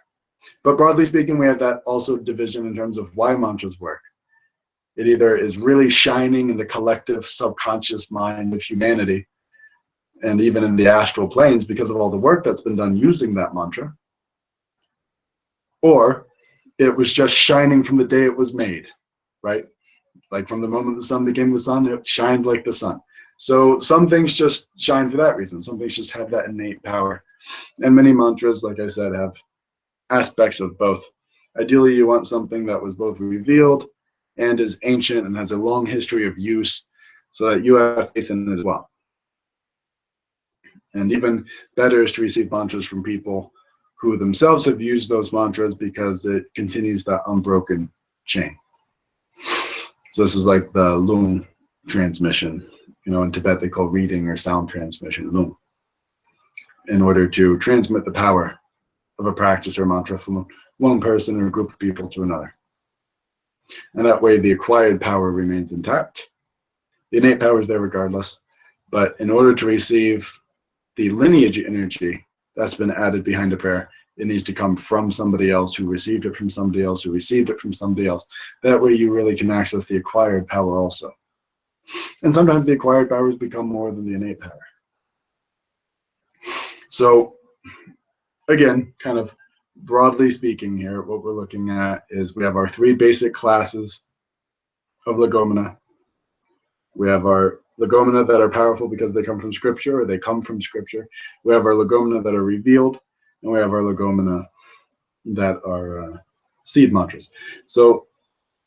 But broadly speaking, we have that also division in terms of why mantras work. It either is really shining in the collective subconscious mind of humanity, and even in the astral planes because of all the work that's been done using that mantra, or it was just shining from the day it was made, right? Like from the moment the sun became the sun, it shined like the sun. So some things just shine for that reason. Some things just have that innate power. And many mantras, like I said, have aspects of both. Ideally, you want something that was both revealed and is ancient and has a long history of use, so that you have faith in it as well. And even better is to receive mantras from people who themselves have used those mantras, because it continues that unbroken chain. So this is like the lung transmission. You know, in Tibet they call reading or sound transmission, lung, in order to transmit the power of a practice or mantra from one person or a group of people to another. And that way the acquired power remains intact. The innate power is there regardless, but in order to receive the lineage energy that's been added behind a prayer, it needs to come from somebody else who received it from somebody else who received it from somebody else. That way you really can access the acquired power also. And sometimes the acquired powers become more than the innate power. So again, kind of broadly speaking here, what we're looking at is we have our three basic classes of legomena. We have our legomena that are powerful because they come from scripture, or they come from scripture. We have our legomena that are revealed, and we have our legomena that are seed mantras. So,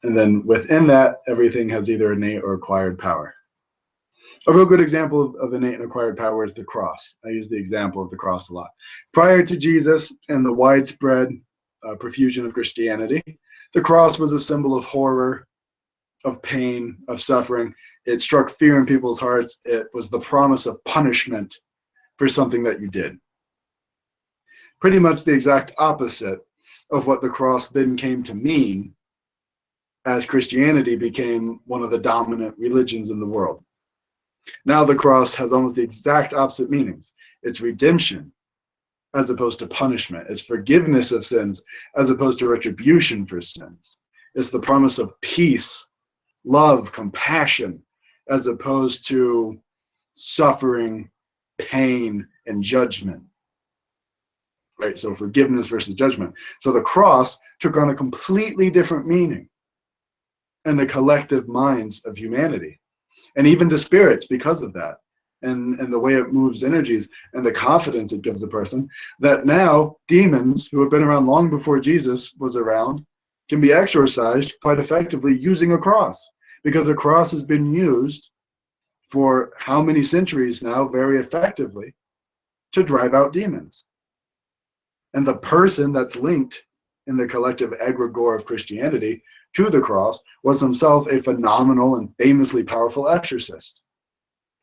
and then within that, everything has either innate or acquired power. A real good example of innate and acquired power is the cross. I use the example of the cross a lot. Prior to Jesus and the widespread profusion of Christianity, the cross was a symbol of horror, of pain, of suffering. It struck fear in people's hearts. It was the promise of punishment for something that you did. Pretty much the exact opposite of what the cross then came to mean as Christianity became one of the dominant religions in the world. Now the cross has almost the exact opposite meanings. It's redemption as opposed to punishment. It's forgiveness of sins as opposed to retribution for sins. It's the promise of peace, love, compassion, as opposed to suffering, pain, and judgment. Right? So forgiveness versus judgment. So the cross took on a completely different meaning in the collective minds of humanity, and even to spirits because of that, and the way it moves energies and the confidence it gives a person that now demons who have been around long before Jesus was around can be exorcised quite effectively using a cross, because a cross has been used for how many centuries now very effectively to drive out demons. And the person that's linked in the collective egregore of Christianity to the cross was himself a phenomenal and famously powerful exorcist.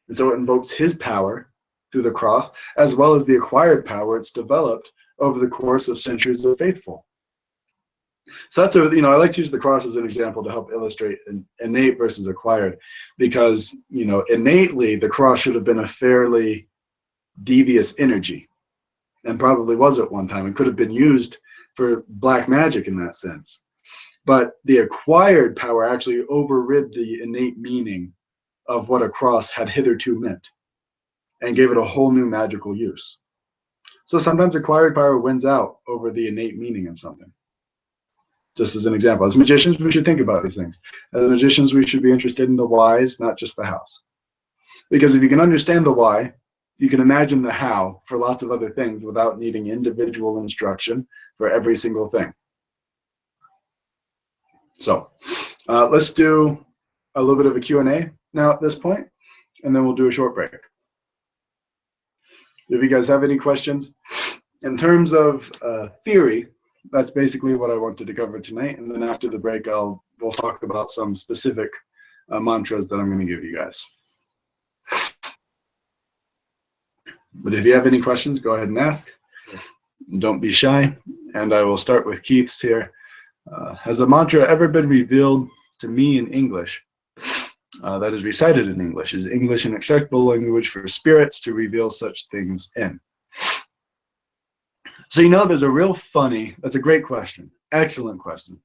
And so it invokes his power through the cross, as well as the acquired power it's developed over the course of centuries of faithful. So that's I like to use the cross as an example to help illustrate innate versus acquired, because innately the cross should have been a fairly devious energy, and probably was at one time, and could have been used for black magic in that sense. But the acquired power actually overrid the innate meaning of what a cross had hitherto meant, and gave it a whole new magical use. So sometimes acquired power wins out over the innate meaning of something. Just as an example, as magicians, we should think about these things. As magicians, we should be interested in the whys, not just the hows. Because if you can understand the why, you can imagine the how for lots of other things without needing individual instruction for every single thing. So let's do a little bit of a Q&A now at this point, and then we'll do a short break. If you guys have any questions, in terms of theory, that's basically what I wanted to cover tonight. And then after the break, we'll talk about some specific mantras that I'm going to give you guys. But if you have any questions, go ahead and ask. Don't be shy. And I will start with Keith's here. Has a mantra ever been revealed to me in English that is recited in English? Is English an acceptable language for spirits to reveal such things in? So there's a real funny, that's a great question, excellent question.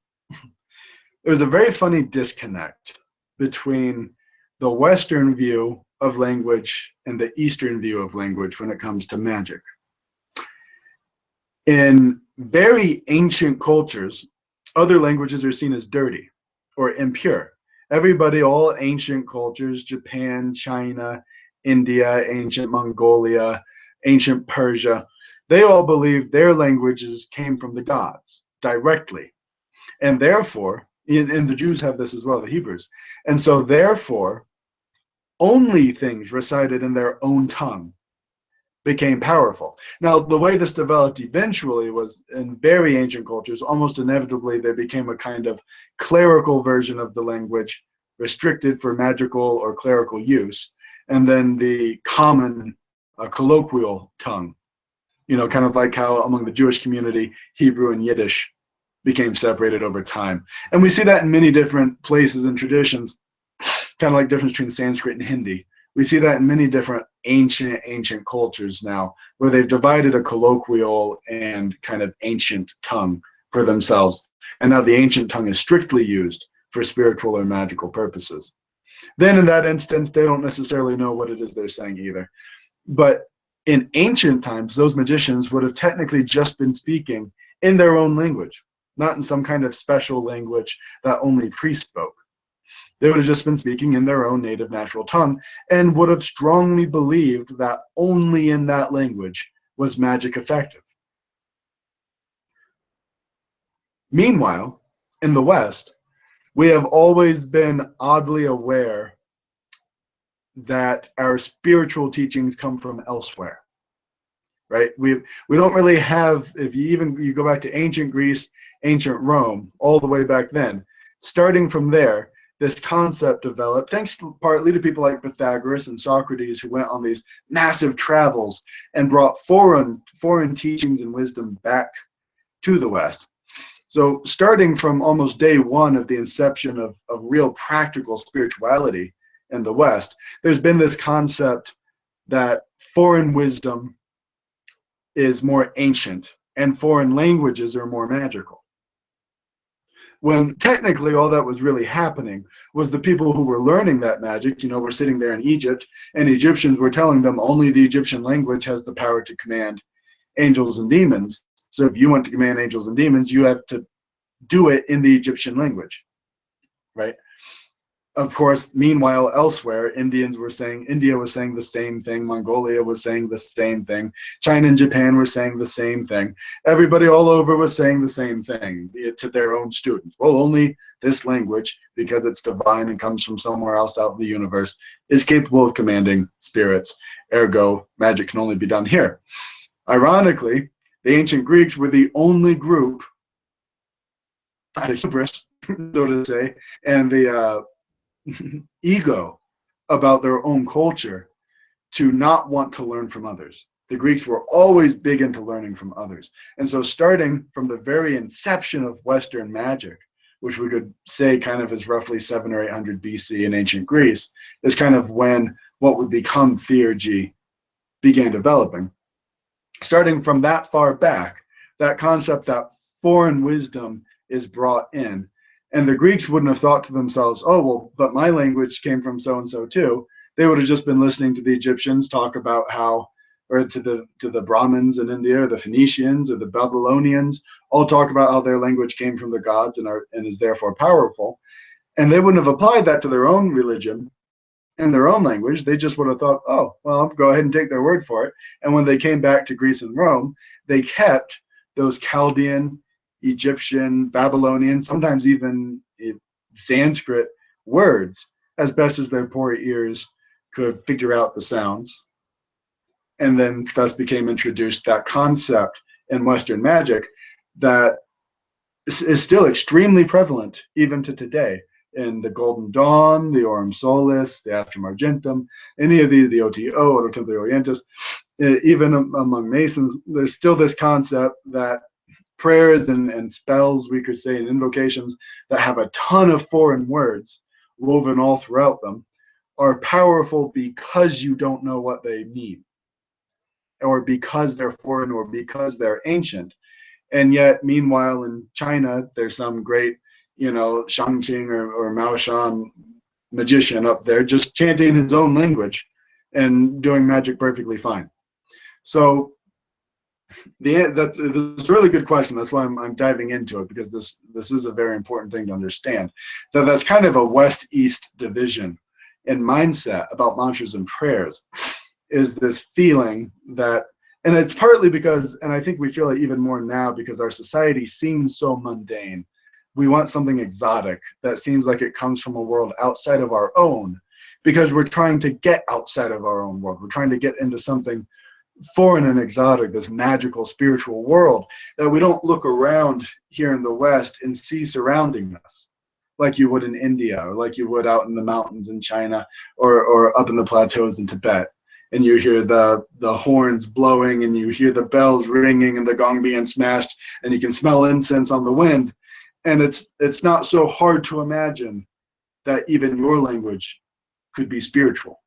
There's a very funny disconnect between the Western view of language and the Eastern view of language when it comes to magic. In very ancient cultures, other languages are seen as dirty or impure. Everybody, all ancient cultures, Japan, China, India, ancient Mongolia, ancient Persia, they all believed their languages came from the gods directly. And therefore, and the Jews have this as well, the Hebrews. And so therefore, only things recited in their own tongue became powerful. Now, the way this developed eventually was in very ancient cultures, almost inevitably, they became a kind of clerical version of the language, restricted for magical or clerical use, and then the common colloquial tongue. Kind of like how among the Jewish community, Hebrew and Yiddish became separated over time. And we see that in many different places and traditions, kind of like the difference between Sanskrit and Hindi. We see that in many different ancient cultures now, where they've divided a colloquial and kind of ancient tongue for themselves. And now the ancient tongue is strictly used for spiritual or magical purposes. Then in that instance, they don't necessarily know what it is they're saying either. But in ancient times, those magicians would have technically just been speaking in their own language, not in some kind of special language that only priests spoke. They would have just been speaking in their own native natural tongue, and would have strongly believed that only in that language was magic effective. Meanwhile, in the West, we have always been oddly aware that our spiritual teachings come from elsewhere, right? We don't really have, if you go back to ancient Greece, ancient Rome, all the way back then, starting from there, this concept developed thanks partly to people like Pythagoras and Socrates, who went on these massive travels and brought foreign teachings and wisdom back to the West. So starting from almost day one of the inception of real practical spirituality in the West, there's been this concept that foreign wisdom is more ancient and foreign languages are more magical. When technically all that was really happening was the people who were learning that magic, were sitting there in Egypt, and Egyptians were telling them only the Egyptian language has the power to command angels and demons. So if you want to command angels and demons, you have to do it in the Egyptian language, right? Of course, meanwhile, elsewhere, India was saying the same thing. Mongolia was saying the same thing. China and Japan were saying the same thing. Everybody all over was saying the same thing to their own students. Well, only this language, because it's divine and comes from somewhere else out in the universe, is capable of commanding spirits. Ergo, magic can only be done here. Ironically, the ancient Greeks were the only group, the hubris, so to say, and the ego about their own culture to not want to learn from others. The Greeks were always big into learning from others. And so starting from the very inception of Western magic, which we could say kind of is roughly 700 or 800 BC in ancient Greece, is kind of when what would become theurgy began developing. Starting from that far back, that concept that foreign wisdom is brought in. And the Greeks wouldn't have thought to themselves, oh, well, but my language came from so-and-so too. They would have just been listening to the Egyptians talk about how, or to the Brahmins in India, or the Phoenicians, or the Babylonians, all talk about how their language came from the gods and is therefore powerful. And they wouldn't have applied that to their own religion and their own language. They just would have thought, oh, well, I'll go ahead and take their word for it. And when they came back to Greece and Rome, they kept those Chaldean, Egyptian, Babylonian, sometimes even Sanskrit words as best as their poor ears could figure out the sounds. And then thus became introduced that concept in Western magic that is still extremely prevalent even to today. In the Golden Dawn, the Aurum Solis, the Astrum Argentum, any of the OTO, Ordo Templi Orientis, even among Masons, there's still this concept that prayers and spells, we could say, and invocations that have a ton of foreign words woven all throughout them are powerful because you don't know what they mean, or because they're foreign, or because they're ancient. And yet, meanwhile, in China, there's some great, Shangqing or Mao Shan magician up there just chanting his own language and doing magic perfectly fine. So that's a really good question. That's why I'm diving into it, because this is a very important thing to understand. That's kind of a West-East division in mindset about mantras and prayers, is this feeling that, and it's partly because, and I think we feel it even more now because our society seems so mundane. We want something exotic that seems like it comes from a world outside of our own, because we're trying to get outside of our own world. We're trying to get into something foreign and exotic, this magical spiritual world that we don't look around here in the West and see surrounding us like you would in India, or like you would out in the mountains in China, or up in the plateaus in Tibet. And you hear the horns blowing, and you hear the bells ringing, and the gong being smashed, and you can smell incense on the wind. And it's not so hard to imagine that even your language could be spiritual.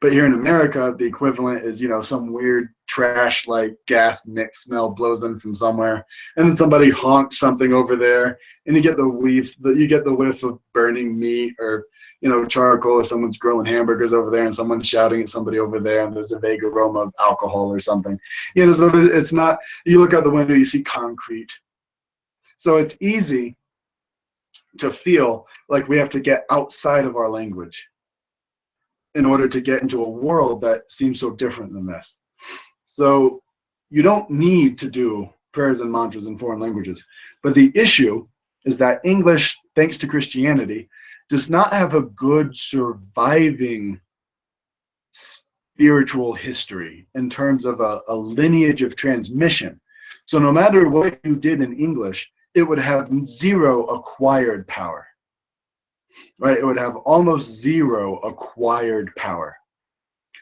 But here in America, the equivalent is, some weird trash like gas mix smell blows in from somewhere, and then somebody honks something over there, and you get the whiff of burning meat, or charcoal, or someone's grilling hamburgers over there, and someone's shouting at somebody over there, and there's a vague aroma of alcohol or something. So it's not, you look out the window, you see concrete. So it's easy to feel like we have to get outside of our language in order to get into a world that seems so different than this. So you don't need to do prayers and mantras in foreign languages. But the issue is that English, thanks to Christianity, does not have a good surviving spiritual history in terms of a lineage of transmission. So no matter what you did in English, it would have zero acquired power. Right? It would have almost zero acquired power,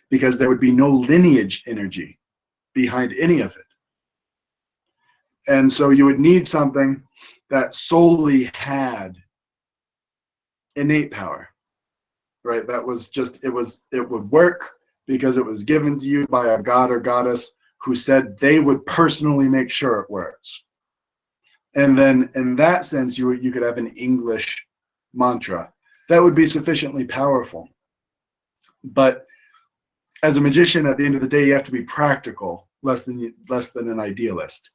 because there would be no lineage energy behind any of it. And so you would need something that solely had innate power, right? That was just, it would work because it was given to you by a god or goddess who said they would personally make sure it works. And then in that sense, you could have an English mantra that would be sufficiently powerful. But as a magician, at the end of the day, you have to be practical, less than an idealist.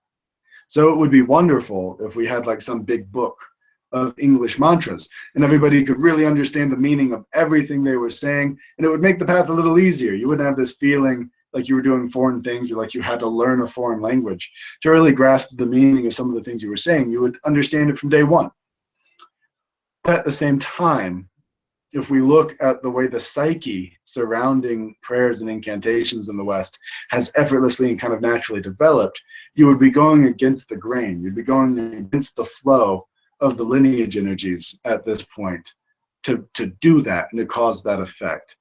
So it would be wonderful if we had like some big book of English mantras, and everybody could really understand the meaning of everything they were saying, and it would make the path a little easier. You wouldn't have this feeling like you were doing foreign things or like you had to learn a foreign language to really grasp the meaning of some of the things you were saying. You would understand it from day one. But at the same time, if we look at the way the psyche surrounding prayers and incantations in the West has effortlessly and kind of naturally developed, you would be going against the grain. You'd be going against the flow of the lineage energies at this point to do that and to cause that effect.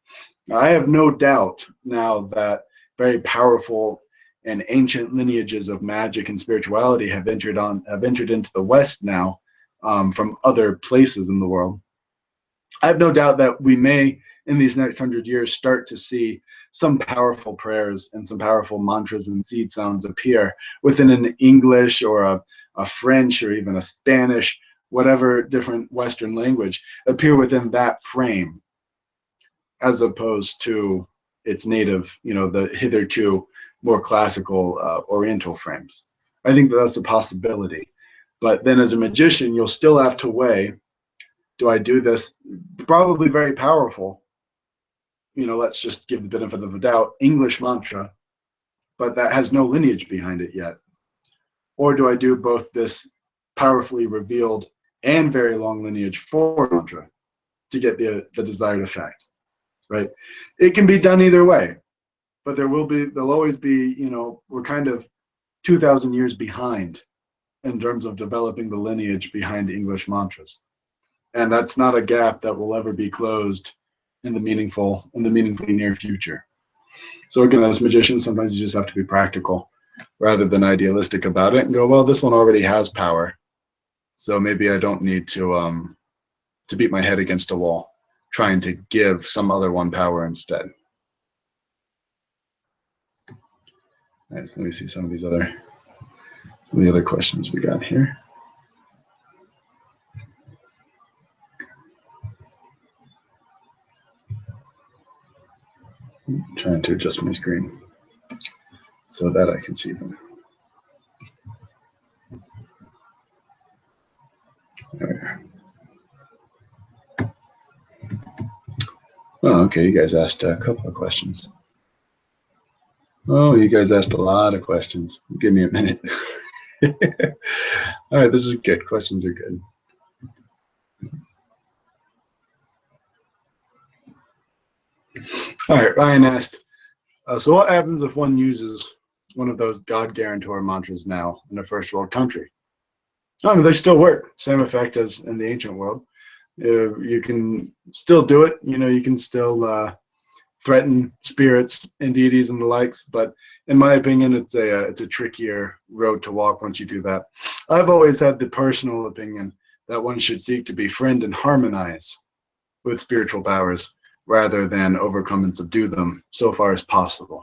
Now, I have no doubt now that very powerful and ancient lineages of magic and spirituality have entered into the West now from other places in the world. I have no doubt that we may, in these next 100 years, start to see some powerful prayers and some powerful mantras and seed sounds appear within an English or a French or even a Spanish, whatever different Western language, appear within that frame, as opposed to its native, the hitherto more classical Oriental frames. I think that that's a possibility. But then as a magician, you'll still have to weigh, do I do this probably very powerful, let's just give the benefit of the doubt, English mantra, but that has no lineage behind it yet? Or do I do both this powerfully revealed and very long lineage for mantra to get the desired effect, right? It can be done either way, but there'll always be, we're kind of 2,000 years behind in terms of developing the lineage behind English mantras. And that's not a gap that will ever be closed in the meaningfully near future. So again, as magicians, sometimes you just have to be practical rather than idealistic about it and go, well, this one already has power, so maybe I don't need to beat my head against a wall trying to give some other one power instead. All right, so let me see some of the other questions we got here. I'm trying to adjust my screen so that I can see them. There we are. Oh, okay, you guys asked a couple of questions. Oh, you guys asked a lot of questions. Give me a minute. All right, this is good. Questions are good. All right, Ryan asked, so what happens if one uses one of those God guarantor mantras now in a first world country? I mean, they still work. Same effect as in the ancient world. You can still do it. You can still threaten spirits and deities and the likes, but in my opinion, it's a trickier road to walk once you do that. I've always had the personal opinion that one should seek to befriend and harmonize with spiritual powers rather than overcome and subdue them so far as possible.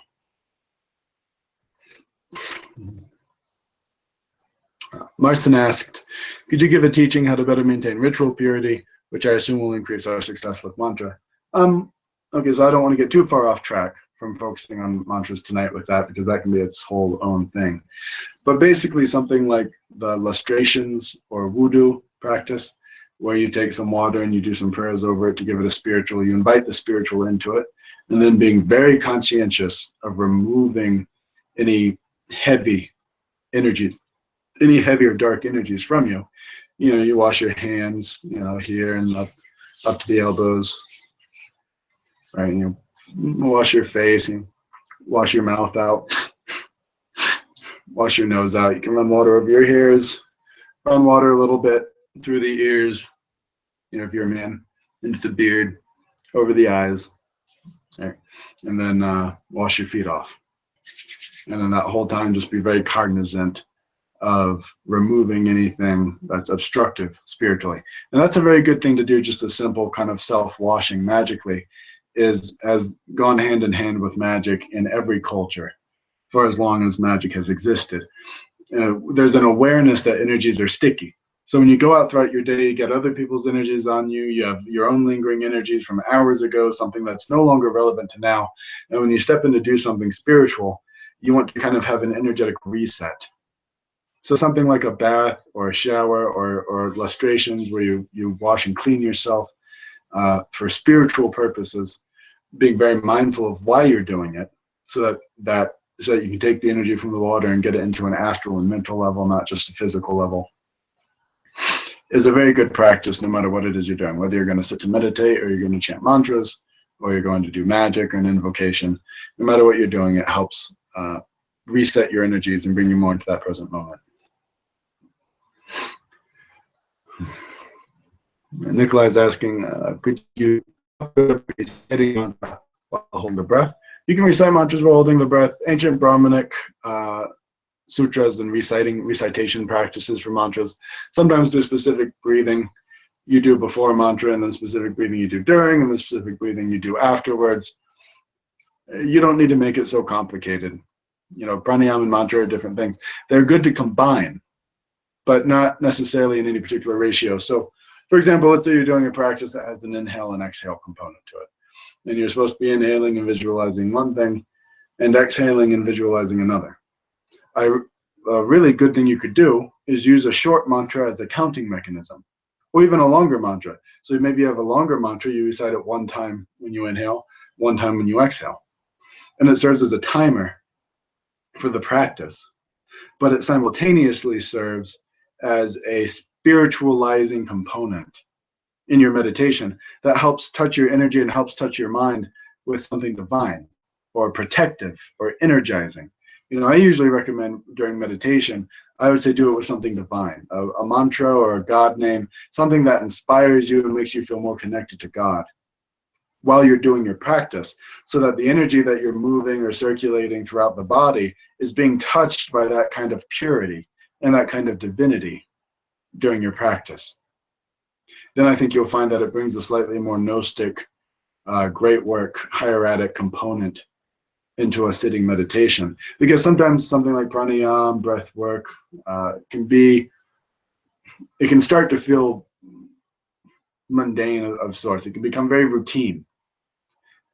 Marcin asked, could you give a teaching how to better maintain ritual purity, which I assume will increase our success with mantra? Okay, so I don't want to get too far off track from focusing on mantras tonight with that, because that can be its whole own thing. But basically something like the lustrations or voodoo practice, where you take some water and you do some prayers over it to give it a spiritual, you invite the spiritual into it, and then being very conscientious of removing any heavy energy, any heavy or dark energies from you. You wash your hands, here and up to the elbows, right? You wash your face and wash your mouth out, wash your nose out. You can run water over your hairs, run water a little bit through the ears, if you're a man, into the beard, over the eyes, right? And then wash your feet off. And then that whole time, just be very cognizant of removing anything that's obstructive spiritually. And that's a very good thing to do, just a simple kind of self-washing magically has gone hand in hand with magic in every culture for as long as magic has existed. There's an awareness that energies are sticky. So when you go out throughout your day, you get other people's energies on you, you have your own lingering energies from hours ago, something that's no longer relevant to now. And when you step in to do something spiritual, you want to kind of have an energetic reset. So something like a bath or a shower or lustrations where you wash and clean yourself for spiritual purposes, being very mindful of why you're doing it, so that you can take the energy from the water and get it into an astral and mental level, not just a physical level, is a very good practice no matter what it is you're doing, whether you're going to sit to meditate or you're going to chant mantras or you're going to do magic or an invocation. No matter what you're doing, it helps reset your energies and bring you more into that present moment. Nikolai is asking, could you while holding the breath? You can recite mantras while holding the breath. Ancient Brahmanic sutras and recitation practices for mantras. Sometimes there's specific breathing you do before a mantra, and then specific breathing you do during, and then specific breathing you do afterwards. You don't need to make it so complicated. You know, pranayama and mantra are different things. They're good to combine, but not necessarily in any particular ratio. So, for example, let's say you're doing a practice that has an inhale and exhale component to it, and you're supposed to be inhaling and visualizing one thing, and exhaling and visualizing another. A really good thing you could do is use a short mantra as a counting mechanism, or even a longer mantra. So maybe you have a longer mantra, you recite it one time when you inhale, one time when you exhale. And it serves as a timer for the practice, but it simultaneously serves as a spiritualizing component in your meditation that helps touch your energy and helps touch your mind with something divine or protective or energizing. You know, I usually recommend during meditation, I would say do it with something divine, a mantra or a God name, something that inspires you and makes you feel more connected to God while you're doing your practice, so that the energy that you're moving or circulating throughout the body is being touched by that kind of purity and that kind of divinity during your practice. Then I think you'll find that it brings a slightly more Gnostic, great work, hieratic component into a sitting meditation, because sometimes something like pranayama, breath work, it can start to feel mundane of sorts. It can become very routine,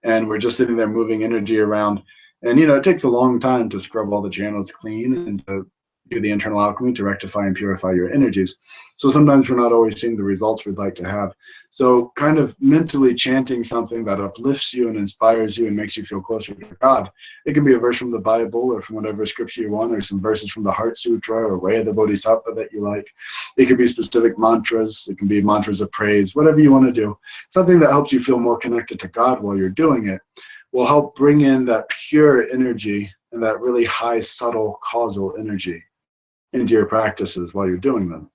and we're just sitting there moving energy around, and you know, it takes a long time to scrub all the channels clean and to do the internal alchemy to rectify and purify your energies. So sometimes we're not always seeing the results we'd like to have. So kind of mentally chanting something that uplifts you and inspires you and makes you feel closer to God. It can be a verse from the Bible or from whatever scripture you want, or some verses from the Heart Sutra or Way of the Bodhisattva that you like. It could be specific mantras. It can be mantras of praise, whatever you want to do. Something that helps you feel more connected to God while you're doing it will help bring in that pure energy and that really high, subtle, causal energy into your practices while you're doing them,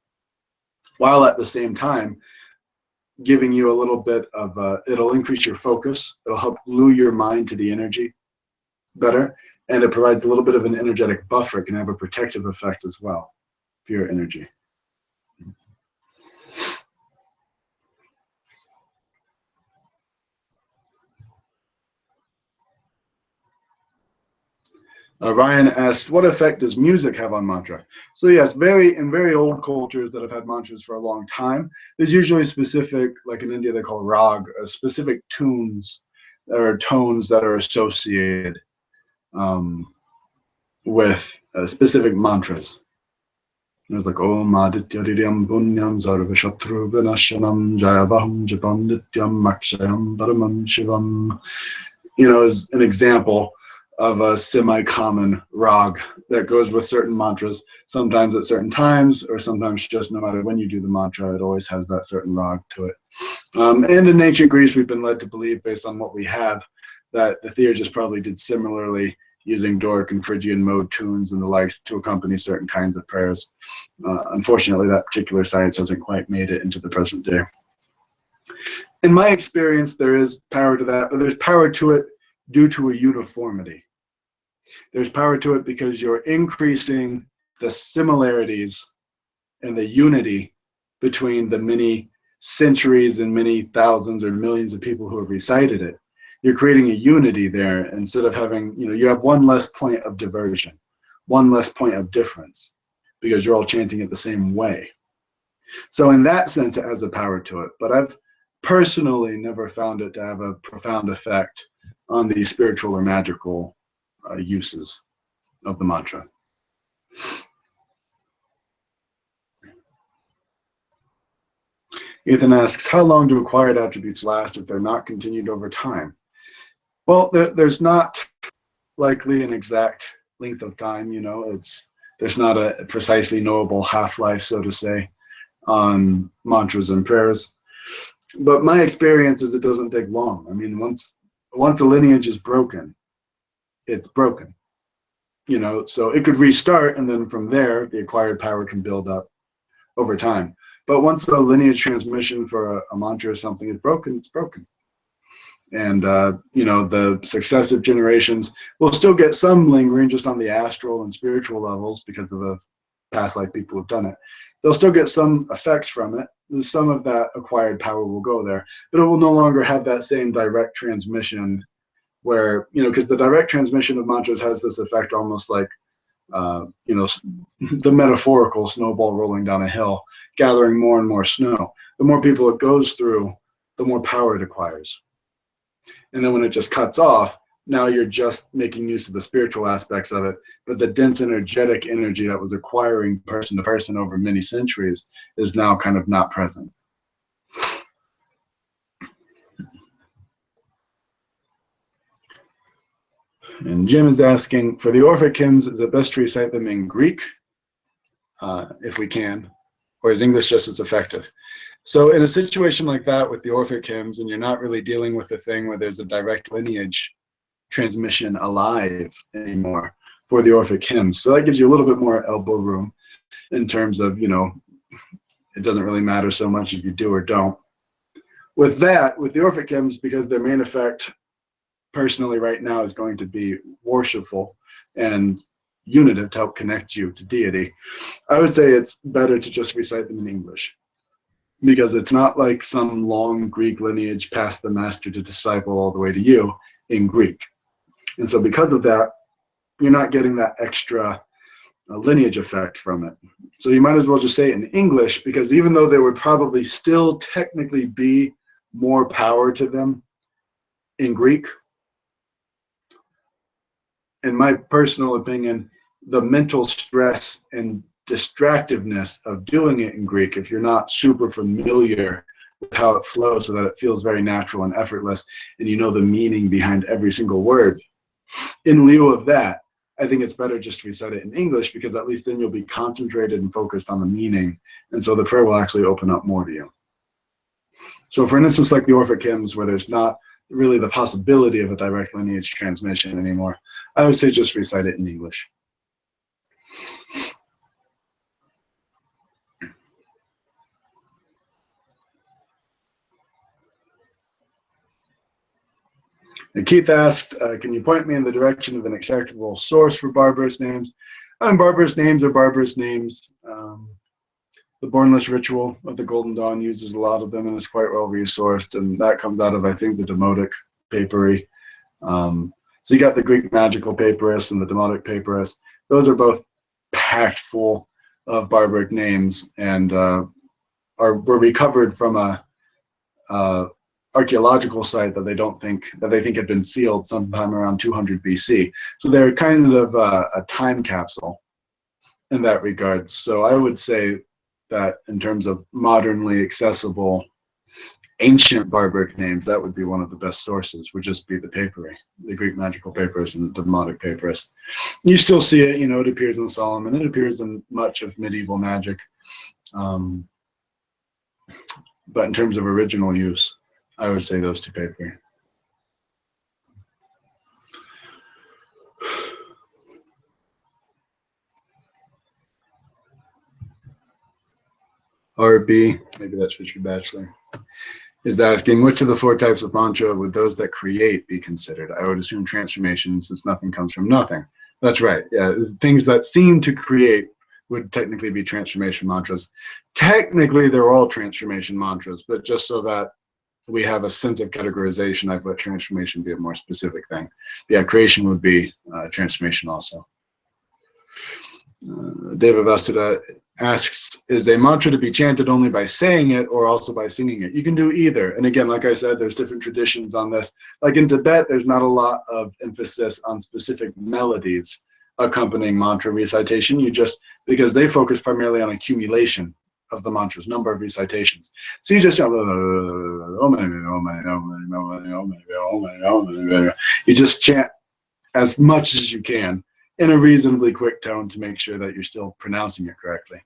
while at the same time giving you a little bit of it'll increase your focus, it'll help glue your mind to the energy better, and it provides a little bit of an energetic buffer. It can have a protective effect as well for your energy. Ryan asked, what effect does music have on mantra? So yes, in very old cultures that have had mantras for a long time, there's usually specific, like in India they call rag, specific tunes or tones that are associated with specific mantras. It was like Om Adityaridyam Punyam Sarvashatru Vinashanam Jayavaham Japam Nityam Makshayam Paramam Shivam. You know, as an example of a semi-common rag that goes with certain mantras, sometimes at certain times, or sometimes just no matter when you do the mantra, it always has that certain rag to it. And in ancient Greece, we've been led to believe, based on what we have, that the Theurgists probably did similarly, using Doric and Phrygian mode tunes and the likes to accompany certain kinds of prayers. Unfortunately, that particular science hasn't quite made it into the present day. In my experience, there is power to that, but there's power to it due to a uniformity. There's power to it because you're increasing the similarities and the unity between the many centuries and many thousands or millions of people who have recited it. You're creating a unity there instead of having, you know, you have one less point of diversion, one less point of difference, because you're all chanting it the same way. So in that sense, it has the power to it. But I've personally never found it to have a profound effect on the spiritual or magical uses of the mantra. Ethan asks, how long do acquired attributes last if they're not continued over time? Well, there's not likely an exact length of time, you know, there's not a precisely knowable half-life, so to say, on mantras and prayers. But my experience is it doesn't take long. I mean, once a lineage is broken, it's broken. You know, so it could restart, and then from there, the acquired power can build up over time. But once the lineage transmission for a mantra or something is broken, it's broken. And, you know, the successive generations will still get some lingering just on the astral and spiritual levels because of the past life people who've done it. They'll still get some effects from it. And some of that acquired power will go there, but it will no longer have that same direct transmission where, you know, because the direct transmission of mantras has this effect almost like, you know, the metaphorical snowball rolling down a hill, gathering more and more snow. The more people it goes through, the more power it acquires. And then when it just cuts off, now you're just making use of the spiritual aspects of it, but the dense energetic energy that was acquiring person to person over many centuries is now kind of not present. And Jim is asking, for the Orphic hymns, is it best to recite them in Greek, if we can, or is English just as effective? So in a situation like that with the Orphic hymns, and you're not really dealing with a thing where there's a direct lineage transmission alive anymore for the Orphic hymns, so that gives you a little bit more elbow room in terms of, you know, it doesn't really matter so much if you do or don't. With that, with the Orphic hymns, because their main effect personally right now is going to be worshipful and unitive to help connect you to deity, I would say it's better to just recite them in English, because it's not like some long Greek lineage past the master to disciple all the way to you in Greek. And so because of that, you're not getting that extra lineage effect from it. So you might as well just say it in English, because even though there would probably still technically be more power to them in Greek, in my personal opinion, the mental stress and distractiveness of doing it in Greek, if you're not super familiar with how it flows so that it feels very natural and effortless, and you know the meaning behind every single word, in lieu of that, I think it's better just to recite it in English, because at least then you'll be concentrated and focused on the meaning, and so the prayer will actually open up more to you. So for an instance like the Orphic hymns, where there's not really the possibility of a direct lineage transmission anymore, I would say just recite it in English. And Keith asked, can you point me in the direction of an acceptable source for barbarous names? Barbarous names are barbarous names. The Bornless Ritual of the Golden Dawn uses a lot of them and is quite well resourced, and that comes out of, I think, the Demotic Papyri. So you got the Greek Magical Papyrus and the Demotic Papyrus. Those are both packed full of barbaric names, and were recovered from a archaeological site that they think had been sealed sometime around 200 BC. So they're kind of a time capsule in that regard. So I would say that in terms of modernly accessible ancient barbaric names, that would be one of the best sources, would just be the Papyri, the Greek Magical Papyrus and the Demotic Papyrus. You still see it, you know, it appears in Solomon, it appears in much of medieval magic. But in terms of original use, I would say those two Papyri. RB, maybe that's Richard Batchelor, is asking, which of the four types of mantra would those that create be considered? I would assume transformation, since nothing comes from nothing. That's right. Yeah, things that seem to create would technically be transformation mantras. Technically, they're all transformation mantras, but just so that we have a sense of categorization, I've let transformation be a more specific thing. Yeah, creation would be transformation also. David Vastida asks, is a mantra to be chanted only by saying it or also by singing it? You can do either. And again, like I said, there's different traditions on this. Like in Tibet, there's not a lot of emphasis on specific melodies accompanying mantra recitation. You just, because they focus primarily on accumulation of the mantra's number of recitations. So you just you just chant as much as you can in a reasonably quick tone to make sure that you're still pronouncing it correctly.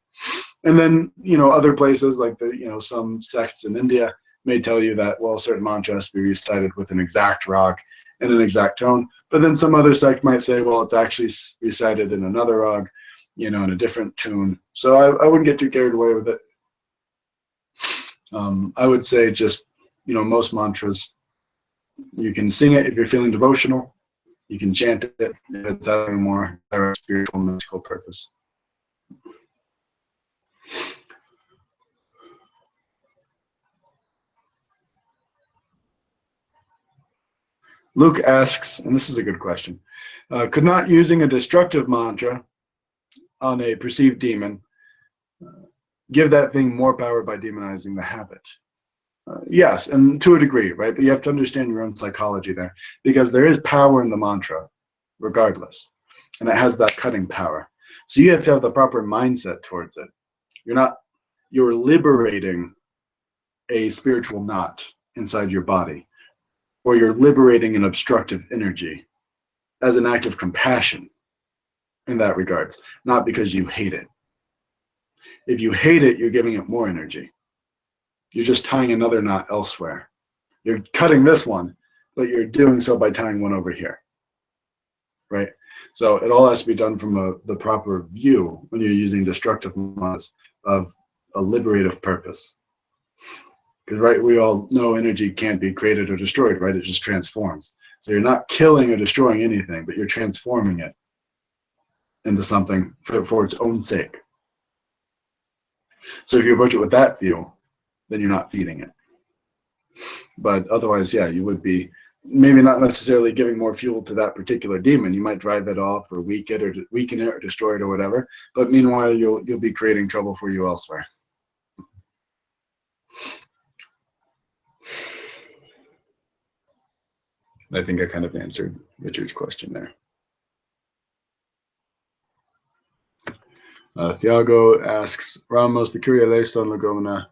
And then, other places like some sects in India may tell you that, well, certain mantra has to be recited with an exact rag and an exact tone. But then some other sect might say, well, it's actually recited in another rag, in a different tune. So I wouldn't get too carried away with it. I would say just, most mantras, you can sing it if you're feeling devotional. You can chant it if it's having a more direct spiritual, mystical purpose. Luke asks, and this is a good question, could not using a destructive mantra on a perceived demon give that thing more power by demonizing the habit? Yes, and to a degree, right? But you have to understand your own psychology there, because there is power in the mantra regardless, and it has that cutting power. So you have to have the proper mindset towards it. You're liberating a spiritual knot inside your body, or you're liberating an obstructive energy as an act of compassion in that regards, not because you hate it. If you hate it, you're giving it more energy. You're just tying another knot elsewhere. You're cutting this one, but you're doing so by tying one over here, right? So it all has to be done from the proper view when you're using destructive mantras of a liberative purpose. Because, right, we all know energy can't be created or destroyed, right? It just transforms. So you're not killing or destroying anything, but you're transforming it into something for its own sake. So if you approach it with that view, then you're not feeding it. But otherwise, yeah, you would be maybe not necessarily giving more fuel to that particular demon. You might drive it off or weaken it or destroy it or whatever. But meanwhile, you'll be creating trouble for you elsewhere. I think I kind of answered Richard's question there. Thiago asks, Ramos, the Kyrie eleison Legomena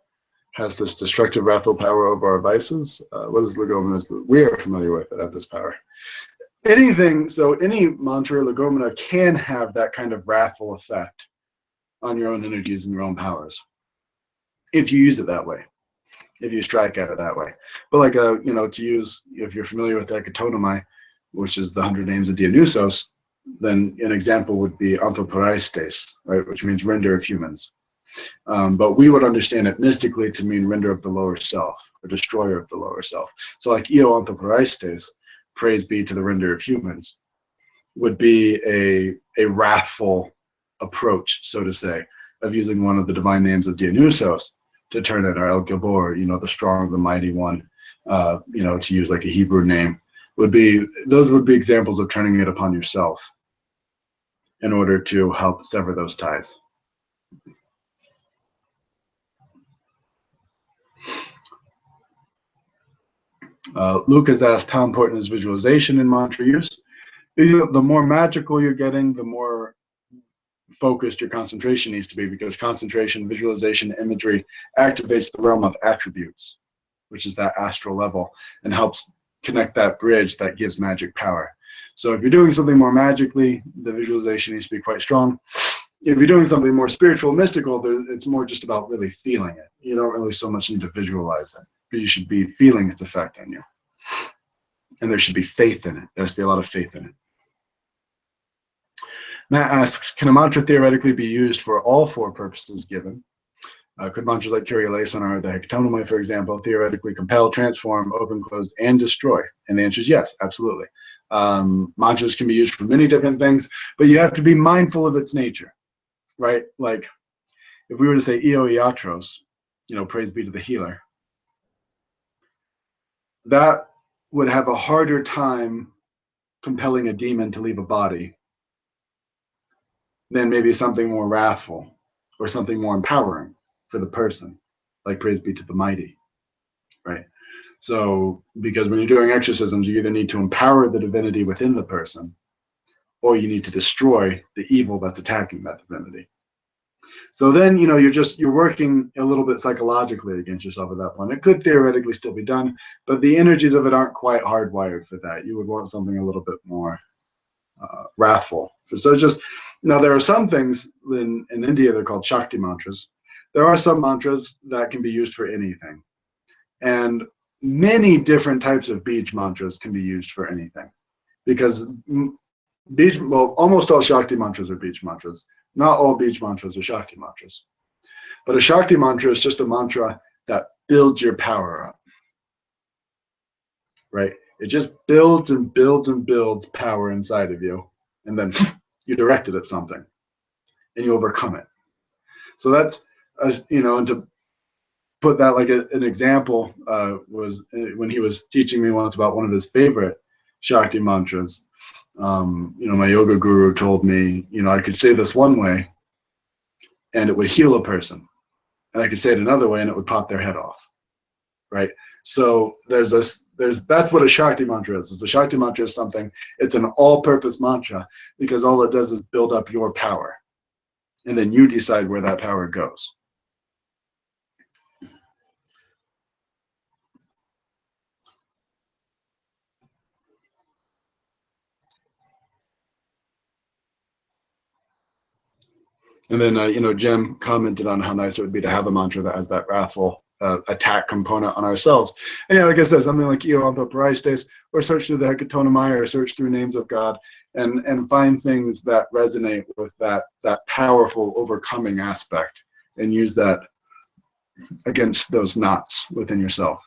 has this destructive wrathful power over our vices. What is Legomena? We are familiar with it at this power. Any mantra Legomena can have that kind of wrathful effect on your own energies and your own powers if you use it that way, if you strike at it that way. But like to use, if you're familiar with Ekatonamai, which is the 100 names of Dionysos, then an example would be anthroporaistes, right, which means render of humans. But we would understand it mystically to mean render of the lower self, or destroyer of the lower self. So like Io anthroporaistes, praise be to the render of humans, would be a wrathful approach, so to say, of using one of the divine names of Dionysos to turn it, or El Gabor, the strong, the mighty one, to use like a Hebrew name. Those would be examples of turning it upon yourself in order to help sever those ties. Luke has asked, how important is visualization in mantra use? The more magical you're getting, the more focused your concentration needs to be, because concentration, visualization, imagery activates the realm of attributes, which is that astral level, and helps connect that bridge that gives magic power. So if you're doing something more magically, the visualization needs to be quite strong. If you're doing something more spiritual, mystical, it's more just about really feeling it. You don't really so much need to visualize it, but you should be feeling its effect on you. And there should be faith in it. There has to be a lot of faith in it. Matt asks, can a mantra theoretically be used for all four purposes given? Could mantras like Kyrie eleison or the Ekatonamai, for example, theoretically compel, transform, open, close, and destroy? And the answer is yes, absolutely. Mantras can be used for many different things, but you have to be mindful of its nature, right? Like if we were to say Io Iatros, praise be to the healer, that would have a harder time compelling a demon to leave a body than maybe something more wrathful or something more empowering for the person, like praise be to the mighty, right? So, because when you're doing exorcisms, you either need to empower the divinity within the person, or you need to destroy the evil that's attacking that divinity. So then, you know, you're working a little bit psychologically against yourself at that point. It could theoretically still be done, but the energies of it aren't quite hardwired for that. You would want something a little bit more wrathful. So it's just, now there are some things in India, they're called Shakti mantras. There are some mantras that can be used for anything. And many different types of Bij mantras can be used for anything. Because almost all Shakti mantras are Bij mantras. Not all Bij mantras are Shakti mantras. But a Shakti mantra is just a mantra that builds your power up. Right? It just builds and builds and builds power inside of you. And then you direct it at something and you overcome it. So that's, you know, and to put that like an example was when he was teaching me once about one of his favorite Shakti mantras. You know, my yoga guru told me, you know, I could say this one way and it would heal a person. And I could say it another way and it would pop their head off. Right? So that's what a Shakti mantra is. A Shakti mantra is something, it's an all-purpose mantra because all it does is build up your power. And then you decide where that power goes. And then, you know, Jem commented on how nice it would be to have a mantra that has that wrathful attack component on ourselves. And yeah, like I said, something like Io Anthroporistes, or search through the Hecatonamai, or search through names of God, and find things that resonate with that powerful overcoming aspect, and use that against those knots within yourself.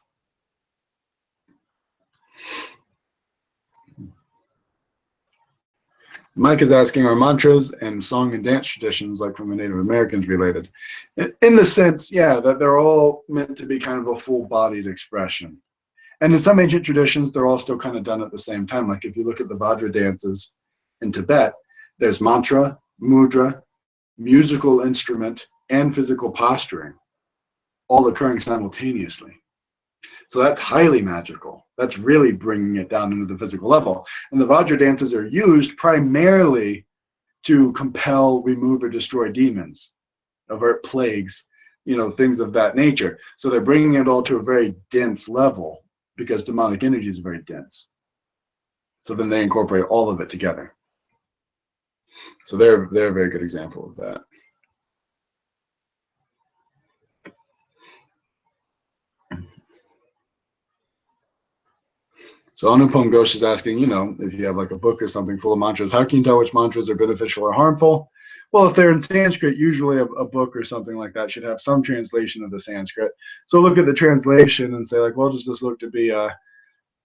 Mike is asking, are mantras and song and dance traditions, like from the Native Americans, related? In the sense, yeah, that they're all meant to be kind of a full-bodied expression. And in some ancient traditions, they're all still kind of done at the same time. Like if you look at the Vajra dances in Tibet, there's mantra, mudra, musical instrument, and physical posturing, all occurring simultaneously. So that's highly magical. That's really bringing it down into the physical level. And the Vajra dances are used primarily to compel, remove, or destroy demons, avert plagues, you know, things of that nature. So they're bringing it all to a very dense level because demonic energy is very dense. So then they incorporate all of it together. So they're a very good example of that. So Anupam Ghosh is asking, you know, if you have like a book or something full of mantras, how can you tell which mantras are beneficial or harmful? Well, if they're in Sanskrit, usually a book or something like that should have some translation of the Sanskrit. So look at the translation and say like, well, does this look to be a,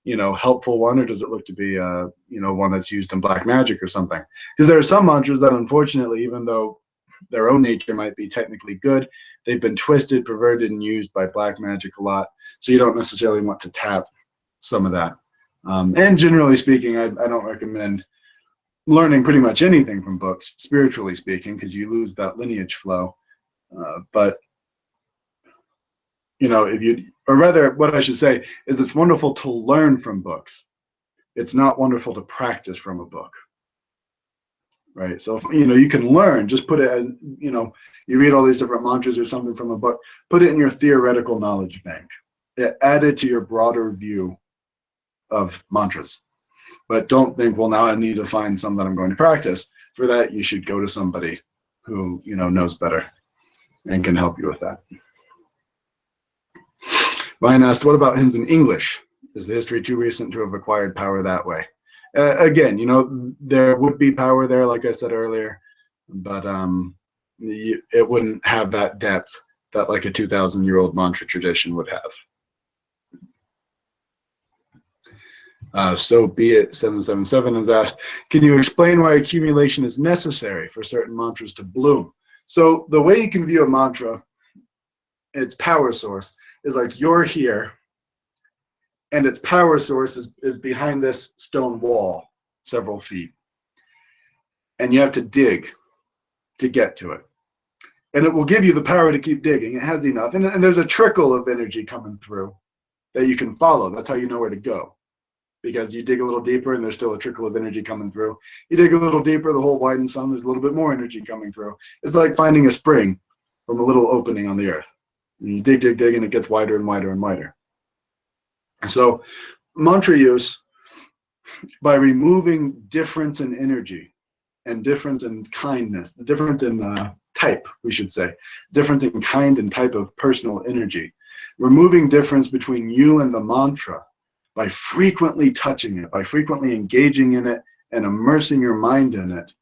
you know, helpful one, or does it look to be a, you know, one that's used in black magic or something? Because there are some mantras that unfortunately, even though their own nature might be technically good, they've been twisted, perverted, and used by black magic a lot. So you don't necessarily want to tap some of that. And generally speaking, I don't recommend learning pretty much anything from books, spiritually speaking, because you lose that lineage flow. But, you know, or rather, what I should say is it's wonderful to learn from books. It's not wonderful to practice from a book. Right? So, you know, you can learn, just put it as, you know, you read all these different mantras or something from a book, put it in your theoretical knowledge bank. Add it to your broader view of mantras. But don't think, well, now I need to find some that I'm going to practice. For that, you should go to somebody who, you know, knows better and can help you with that. Ryan asked, what about hymns in English? Is the history too recent to have acquired power that way? Again, you know, there would be power there, like I said earlier, but it wouldn't have that depth that like a 2,000-year-old mantra tradition would have. So be it 777 has asked, can you explain why accumulation is necessary for certain mantras to bloom? So the way you can view a mantra, its power source, is like you're here and its power source is behind this stone wall several feet. And you have to dig to get to it. And it will give you the power to keep digging. It has enough. And there's a trickle of energy coming through that you can follow. That's how you know where to go. because you dig a little deeper and there's still a trickle of energy coming through. You dig a little deeper, the hole widens some, there's a little bit more energy coming through. It's like finding a spring from a little opening on the earth. And you dig, dig, dig, and it gets wider and wider and wider. So mantra use, by removing difference in energy and difference in kindness, the difference in type, we should say, difference in kind and type of personal energy, removing difference between you and the mantra by frequently touching it, by frequently engaging in it and immersing your mind in it,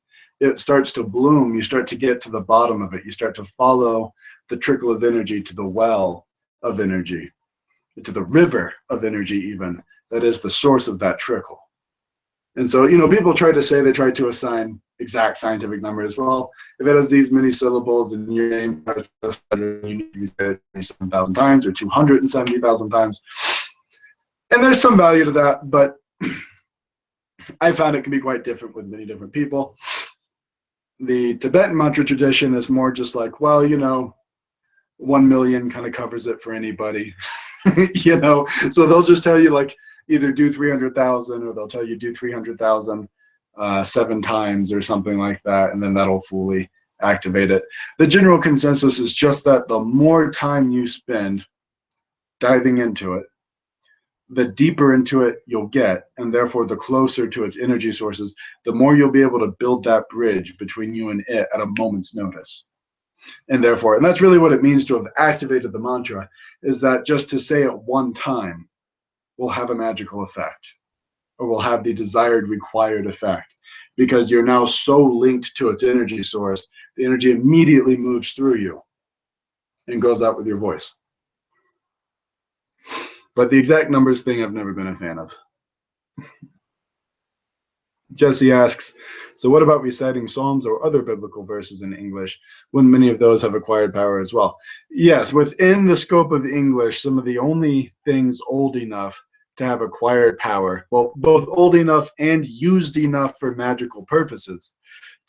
it starts to bloom. You start to get to the bottom of it. You start to follow the trickle of energy to the well of energy, to the river of energy even, that is the source of that trickle. And so, people try to say, they try to assign exact scientific numbers. Well, if it has these many syllables in your name, you need to say it 27,000 times or 270,000 times. And there's some value to that, but I found it can be quite different with many different people. The Tibetan mantra tradition is more just like, well, 1 million kind of covers it for anybody, So they'll just tell you, like, either do 300,000 or they'll tell you do 300,000 7 times or something like that, and then that'll fully activate it. The general consensus is just that the more time you spend diving into it, the deeper into it you'll get, and therefore the closer to its energy sources, the more you'll be able to build that bridge between you and it at a moment's notice. And that's really what it means to have activated the mantra, is that just to say it one time will have a magical effect, or will have the desired, required effect, because you're now so linked to its energy source, the energy immediately moves through you and goes out with your voice. But the exact numbers thing I've never been a fan of. Jesse asks, so what about reciting Psalms or other biblical verses in English when many of those have acquired power as well? Yes, within the scope of English, some of the only things old enough to have acquired power, well, both old enough and used enough for magical purposes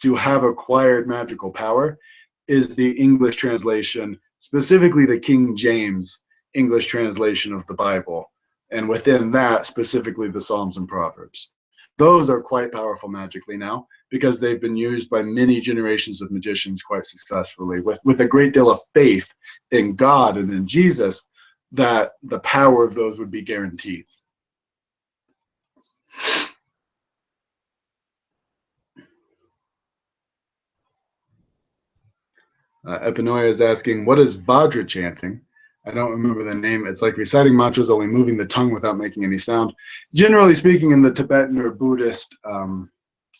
to have acquired magical power, is the English translation, specifically the King James English translation of the Bible, and within that, specifically the Psalms and Proverbs. Those are quite powerful magically now, because they've been used by many generations of magicians quite successfully, with a great deal of faith in God and in Jesus, that the power of those would be guaranteed. Epinoia is asking, what is Vajra chanting? I don't remember the name. It's like reciting mantras, only moving the tongue without making any sound. Generally speaking, in the Tibetan or Buddhist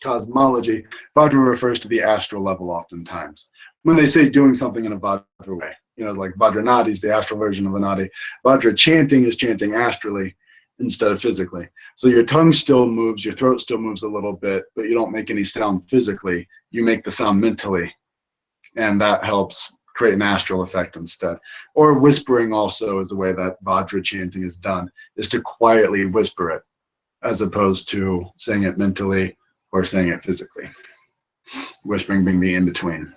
cosmology, Vajra refers to the astral level oftentimes. When they say doing something in a Vajra way, like Vajranadi is the astral version of the Nadi. Vajra chanting is chanting astrally instead of physically. So your tongue still moves, your throat still moves a little bit, but you don't make any sound physically. You make the sound mentally, and that helps create an astral effect instead. Or whispering also is the way that Vajra chanting is done, is to quietly whisper it, as opposed to saying it mentally or saying it physically. Whispering being the in-between.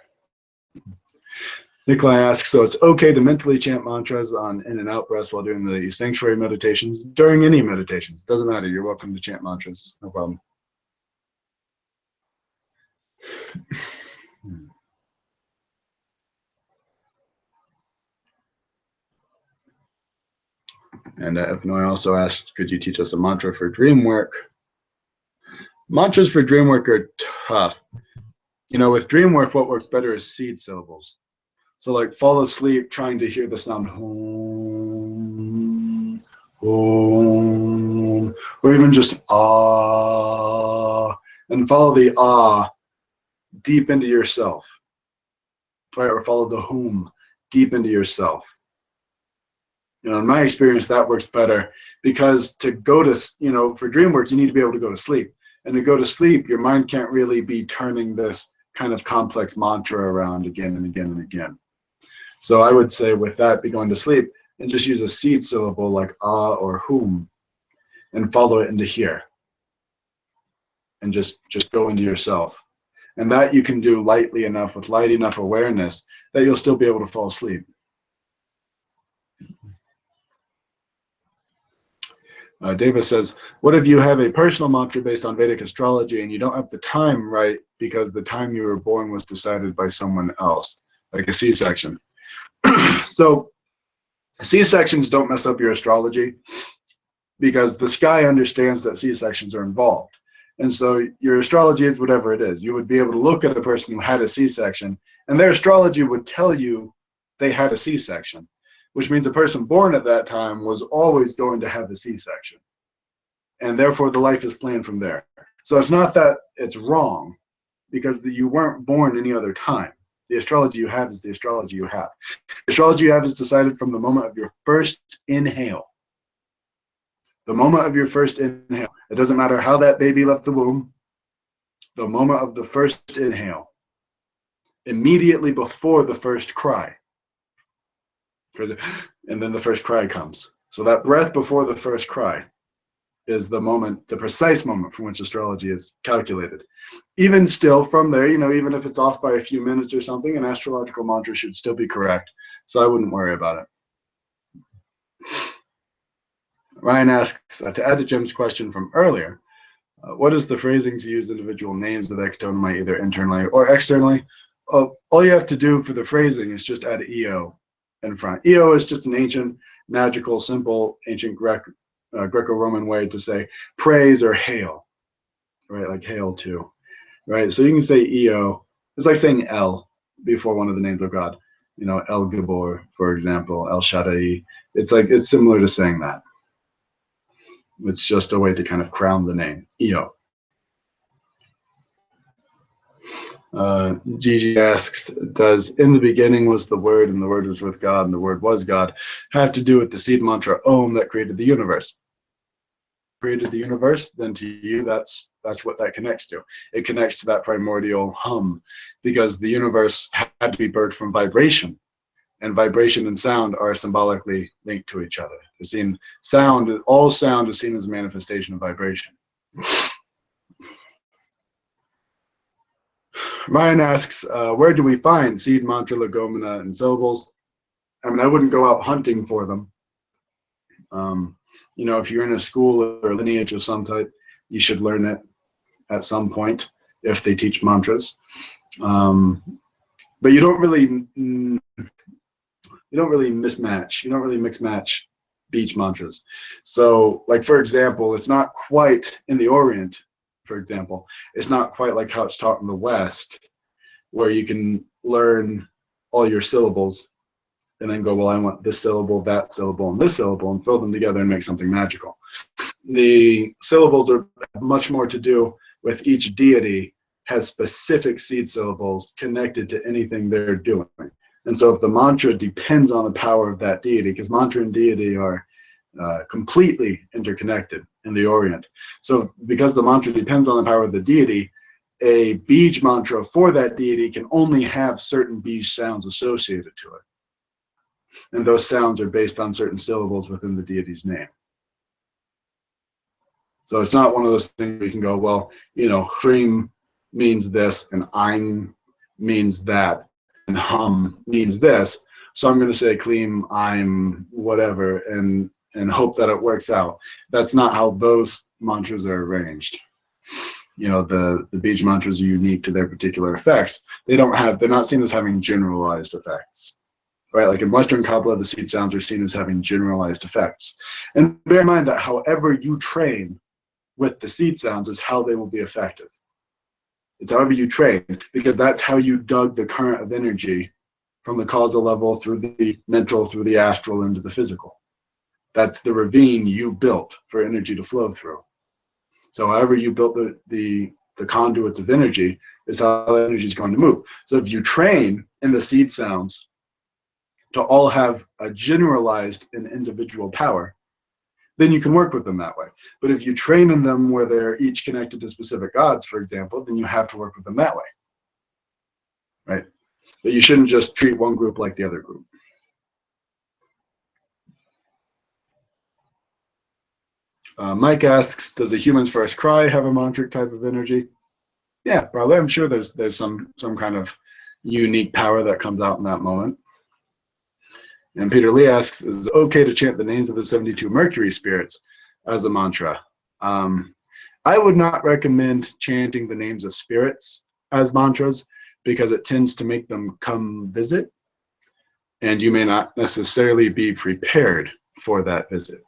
Nikolai asks, so it's okay to mentally chant mantras on in and out breaths while doing the sanctuary meditations? During any meditations, doesn't matter. You're welcome to chant mantras, no problem. And Epinoy also asked, could you teach us a mantra for dream work? Mantras for dream work are tough. With dream work, what works better is seed syllables. So like fall asleep trying to hear the sound home, home, or even just ah, and follow the ah deep into yourself, right? Or follow the hum deep into yourself. In my experience, that works better, because to go to, for dream work, you need to be able to go to sleep. And to go to sleep, your mind can't really be turning this kind of complex mantra around again and again and again. So I would say with that, be going to sleep and just use a seed syllable like ah or hum and follow it into here. And just go into yourself. And that you can do lightly enough, with light enough awareness, that you'll still be able to fall asleep. Davis says, what if you have a personal mantra based on Vedic astrology and you don't have the time right because the time you were born was decided by someone else, like a C-section? So C-sections don't mess up your astrology because the sky understands that C-sections are involved. And so your astrology is whatever it is. You would be able to look at a person who had a C-section, and their astrology would tell you they had a C-section, which means a person born at that time was always going to have a C-section. And therefore, the life is planned from there. So it's not that it's wrong, because you weren't born any other time. The astrology you have is the astrology you have. The astrology you have is decided from the moment of your first inhale. The moment of your first inhale. It doesn't matter how that baby left the womb. The moment of the first inhale. Immediately before the first cry. And then the first cry comes. So that breath before the first cry is the moment, the precise moment from which astrology is calculated. Even still, from there, even if it's off by a few minutes or something, an astrological mantra should still be correct. So I wouldn't worry about it. Ryan asks, to add to Jim's question from earlier, what is the phrasing to use individual names of ectonymite either internally or externally? All you have to do for the phrasing is just add EO in front. EO is just an ancient, magical, simple, ancient Greco-Roman way to say praise or hail, right? Like hail to, right? So you can say EO. It's like saying El before one of the names of God. El Gabor, for example, El Shaddai. It's similar to saying that. It's just a way to kind of crown the name, EO. Gigi asks, does in the beginning was the Word and the Word was with God and the Word was God have to do with the seed mantra Om that created the universe? Created the universe, then to you that's what that connects to. It connects to that primordial hum, because the universe had to be birthed from vibration, and vibration and sound are symbolically linked to each other. All sound is seen as a manifestation of vibration. Ryan asks, where do we find seed mantra, legomena, and syllables? I mean, I wouldn't go out hunting for them. If you're in a school or lineage of some type, you should learn it at some point if they teach mantras. But you don't really mismatch. You don't really mix match beach mantras. So, like for example, it's not quite in the Orient. For example, it's not quite like how it's taught in the West, where you can learn all your syllables and then go, well, I want this syllable, that syllable, and this syllable, and fill them together and make something magical. The syllables are much more to do with each deity has specific seed syllables connected to anything they're doing. And so if the mantra depends on the power of that deity, because mantra and deity are completely interconnected in the Orient. So because the mantra depends on the power of the deity, a Bij mantra for that deity can only have certain Bij sounds associated to it. And those sounds are based on certain syllables within the deity's name. So it's not one of those things where you can go, well, Hrim means this, and Ein means that, and Hum means this. So I'm going to say Klim, I'm whatever, and hope that it works out. That's not how those mantras are arranged. The Bij mantras are unique to their particular effects. They're not seen as having generalized effects. Right, like in Western Kabbalah, the seed sounds are seen as having generalized effects. And bear in mind that however you train with the seed sounds is how they will be effective. It's however you train, because that's how you dug the current of energy from the causal level through the mental, through the astral, into the physical. That's the ravine you built for energy to flow through. So however you built the conduits of energy is how the energy is going to move. So if you train in the seed sounds to all have a generalized and individual power, then you can work with them that way. But if you train in them where they're each connected to specific gods, for example, then you have to work with them that way, right? But you shouldn't just treat one group like the other group. Mike asks, does a human's first cry have a mantric type of energy? Yeah, probably. I'm sure there's some kind of unique power that comes out in that moment. And Peter Lee asks, is it okay to chant the names of the 72 Mercury spirits? as a mantra. I would not recommend chanting the names of spirits as mantras because it tends to make them come visit, and you may not necessarily be prepared for that visit.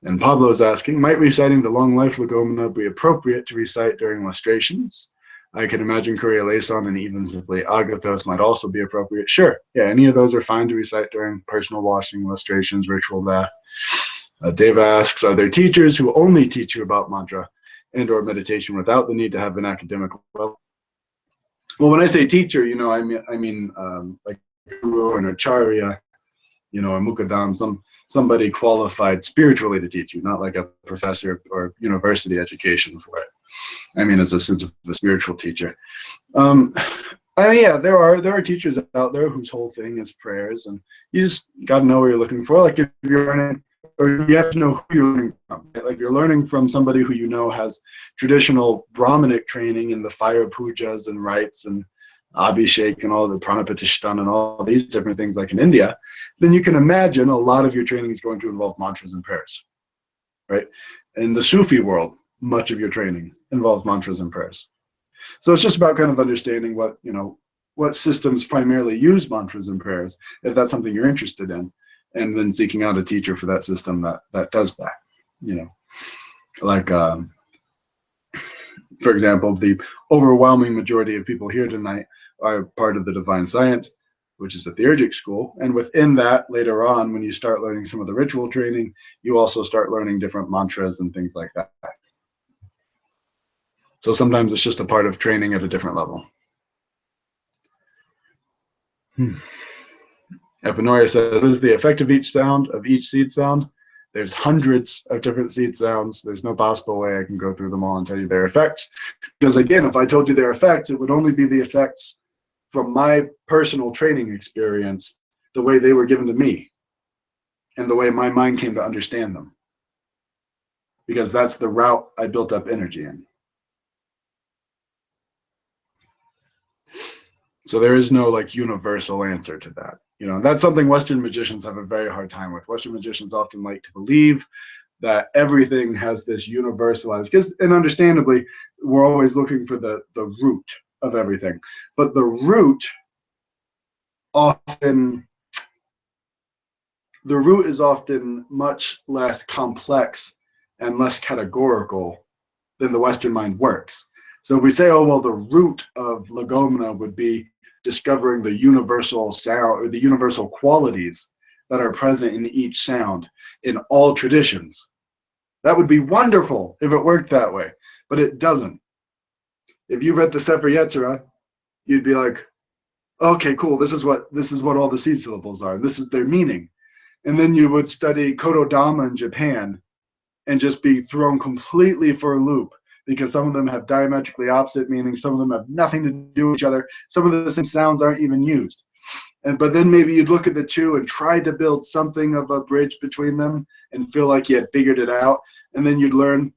And Pablo is asking, might reciting the long life legomena be appropriate to recite during illustrations? I can imagine Kyrie eleison and even simply agathos might also be appropriate. Sure, yeah, any of those are fine to recite during personal washing, illustrations, ritual bath. Deva asks, are there teachers who only teach you about mantra and or meditation without the need to have an academic level? Well, when I say teacher, I mean like guru or an acharya, a mukadam, somebody qualified spiritually to teach you, not like a professor or university education for it. I mean, as a sense of a spiritual teacher. Yeah, there are teachers out there whose whole thing is prayers, and you just got to know what you're looking for. Like if you're learning, or you have to know who you're learning from. Right? Like you're learning from somebody who has traditional Brahmanic training in the fire pujas and rites and Abhishek and all the Pranapatishtana and all these different things like in India, then you can imagine a lot of your training is going to involve mantras and prayers, right? In the Sufi world, much of your training involves mantras and prayers. So it's just about kind of understanding what systems primarily use mantras and prayers, if that's something you're interested in, and then seeking out a teacher for that system that does that, like for example, the overwhelming majority of people here tonight are part of the Divine Science, which is a theurgic school. And within that, later on, when you start learning some of the ritual training, you also start learning different mantras and things like that. So sometimes it's just a part of training at a different level. Epinoria says, what is the effect of each sound, of each seed sound? There's hundreds of different seed sounds. There's no possible way I can go through them all and tell you their effects. Because again, if I told you their effects, it would only be the effects from my personal training experience, the way they were given to me, and the way my mind came to understand them. Because that's the route I built up energy in. So there is no like universal answer to that. That's something Western magicians have a very hard time with. Western magicians often like to believe that everything has this universalized, and understandably, we're always looking for the root of everything. But the root is often much less complex and less categorical than the Western mind works. So if we say, oh, well, the root of legomena would be discovering the universal sound or the universal qualities that are present in each sound in all traditions. That would be wonderful if it worked that way, but it doesn't. If you read the Sefer Yetzirah, you'd be like, okay, cool, this is what all the seed syllables are. This is their meaning. And then you would study Kododama in Japan and just be thrown completely for a loop, because some of them have diametrically opposite meanings, some of them have nothing to do with each other, some of the same sounds aren't even used. But then maybe you'd look at the two and try to build something of a bridge between them and feel like you had figured it out. And then you'd learn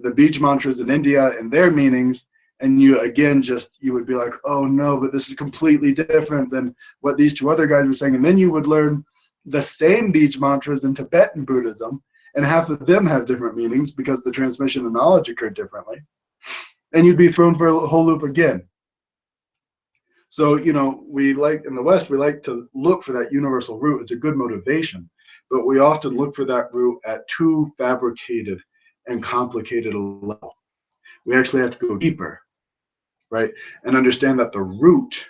the beach mantras in India and their meanings, and you would be like, oh no, but this is completely different than what these two other guys were saying. And then you would learn the same beach mantras in Tibetan Buddhism, and half of them have different meanings because the transmission of knowledge occurred differently. And you'd be thrown for a whole loop again. So, we like, in the West, we like to look for that universal root. It's a good motivation, but we often look for that root at too fabricated and complicated a level. We actually have to go deeper, right? And understand that the root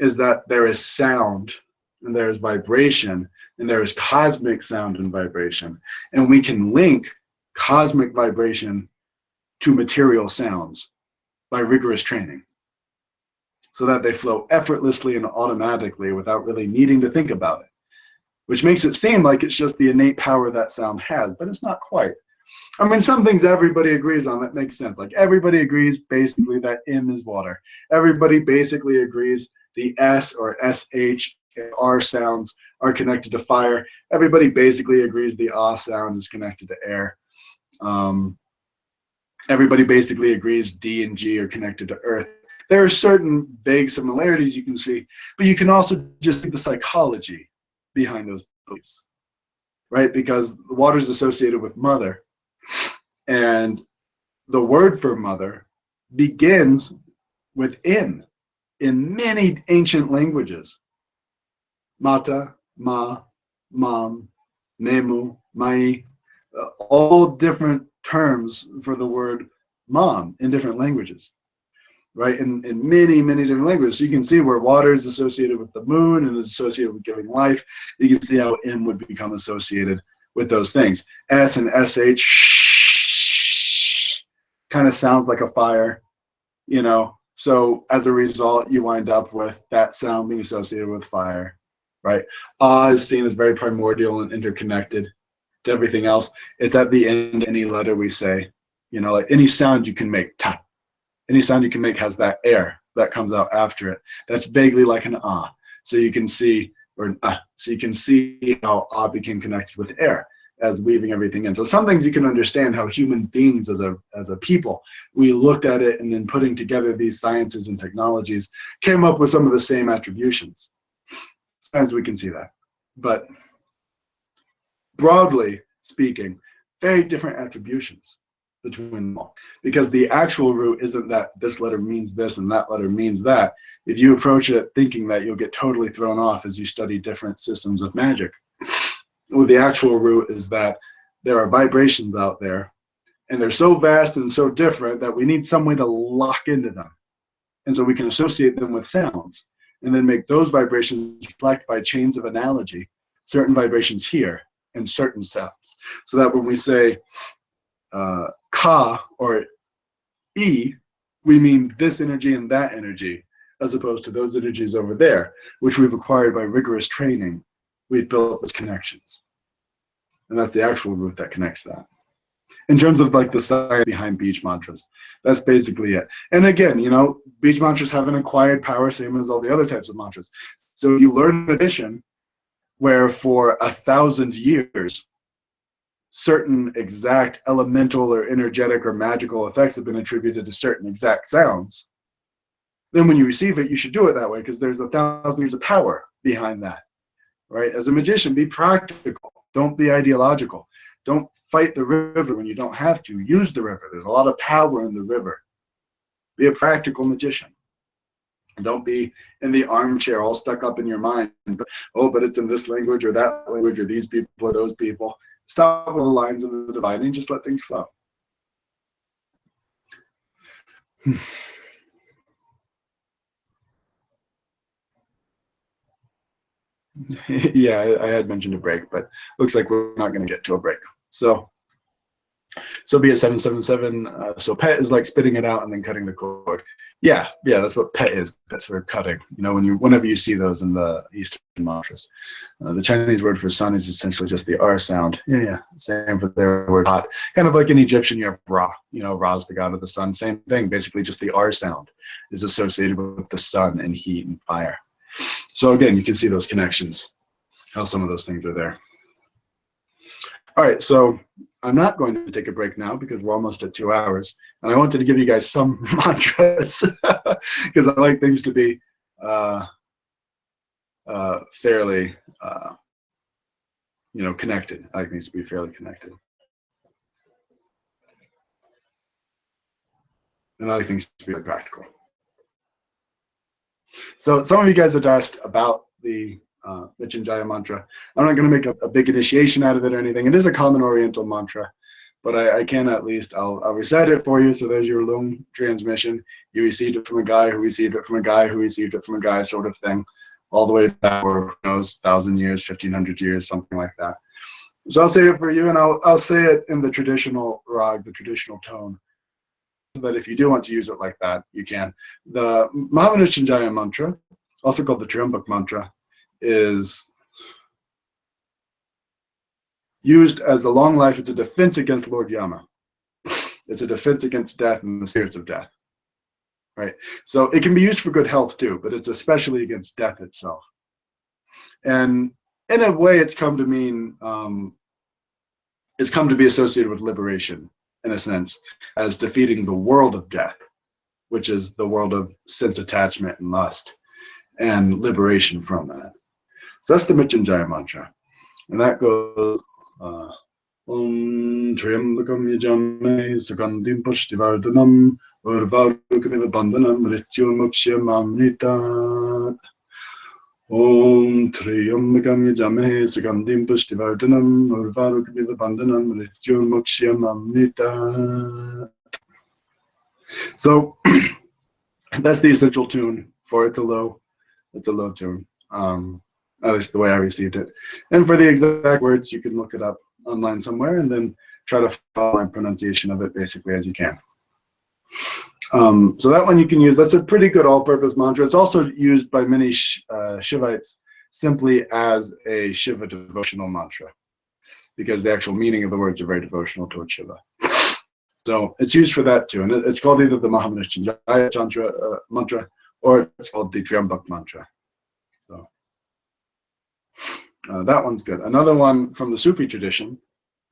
is that there is sound and there is vibration and there is cosmic sound and vibration. And we can link cosmic vibration to material sounds by rigorous training, so that they flow effortlessly and automatically without really needing to think about it, which makes it seem like it's just the innate power that sound has, but it's not quite. I mean, some things everybody agrees on that makes sense. Like everybody agrees basically that M is water. Everybody basically agrees the S or SH and R sounds are connected to fire. Everybody basically agrees the Ah sound is connected to air. Everybody basically agrees D and G are connected to earth. There are certain vague similarities you can see, but you can also just see the psychology behind those beliefs. right? Because the water is associated with mother, and the word for mother begins with in many ancient languages. Mata, ma, mom, memu, mai, all different terms for the word mom in different languages, right? In many, many different languages. So you can see where water is associated with the moon and is associated with giving life. You can see how M would become associated with those things. S and SH kind of sounds like a fire, you know? So as a result, you wind up with that sound being associated with fire, right? Is seen as very primordial and interconnected to everything else. It's at the end of any letter we say, you know, like any sound you can make, ta. Any sound you can make has that air that comes out after it. That's vaguely like an ah. So you can see, or an ah. So you can see how ah became connected with air as weaving everything in. So some things you can understand how human beings as a people, we looked at it and then putting together these sciences and technologies came up with some of the same attributions. Sometimes we can see that. But broadly speaking, very different attributions between them all, because the actual root isn't that this letter means this and that letter means that. If you approach it thinking that, you'll get totally thrown off as you study different systems of magic. Well, the actual root is that there are vibrations out there, and they're so vast and so different that we need some way to lock into them, and so we can associate them with sounds and then make those vibrations reflect by chains of analogy certain vibrations here and certain sounds, so that when we say ka or e, we mean this energy and that energy, as opposed to those energies over there, which we've acquired by rigorous training. We've built those connections, and that's the actual root that connects that. In terms of like the science behind beach mantras, that's basically it. And again, you know, beach mantras have an acquired power, same as all the other types of mantras. So you learn an addition where for 1,000 years, certain exact elemental or energetic or magical effects have been attributed to certain exact sounds. Then when you receive it, you should do it that way, because there's 1,000 years of power behind that, right? As a magician, be practical. Don't be ideological. Don't fight the river when you don't have to. Use the river. There's a lot of power in the river. Be a practical magician. Don't be in the armchair all stuck up in your mind. Oh, but it's in this language or that language or these people or those people. Stop with the lines of the divine and just let things flow. Yeah, I had mentioned a break, but looks like we're not going to get to a break. So be a 777. So pet is like spitting it out and then cutting the cord. Yeah, that's what pet is. That's for cutting. You know, whenever you see those in the Eastern mantras, the Chinese word for sun is essentially just the R sound. Yeah. Same for their word hot. Kind of like in Egyptian, you have Ra. You know, Ra is the god of the sun. Same thing. Basically, just the R sound is associated with the sun and heat and fire. So again, you can see those connections, how some of those things are there. All right, so I'm not going to take a break now because we're almost at 2 hours, and I wanted to give you guys some mantras because I like things to be fairly, you know, connected. I like things to be fairly connected, and I like things to be really practical. So some of you guys had asked about the Mrityunjaya mantra. I'm not going to make a big initiation out of it or anything. It is a common Oriental mantra, but I can at least, I'll recite it for you. So there's your Lung transmission. You received it from a guy who received it from a guy who received it from a guy, sort of thing, all the way back, or who knows, 1,000 years, 1,500 years, something like that. So I'll say it for you, and I'll say it in the traditional rag, the traditional tone, so that if you do want to use it like that, you can. The Mahamrityunjaya mantra, also called the Triambak mantra, is used as a long life. It's a defense against Lord Yama. It's a defense against death and the spirits of death, right? So it can be used for good health too, but it's especially against death itself. And in a way, it's come to mean, it's come to be associated with liberation, in a sense, as defeating the world of death, which is the world of sense attachment and lust, and liberation from that. So that's the Mrityunjaya mantra. And that goes Om Triambakam Yajame Sugandim Pushtivardhanam Urvarukamidabandanam Mrityurmukshya Om Triambakam Yajame Sugandim Pushtivardhanam Urvarukamidabandanam Mrityurmukshya. So that's the essential tune for It's a Low tune. At least the way I received it. And for the exact words, you can look it up online somewhere and then try to follow my pronunciation of it basically as you can. So that one you can use. That's a pretty good all-purpose mantra. It's also used by many Shivites simply as a Shiva devotional mantra because the actual meaning of the words are very devotional towards Shiva. So it's used for that too. And it's called either the Mahamrishchanjaya mantra or it's called the Triambak mantra. So that one's good. Another one from the Sufi tradition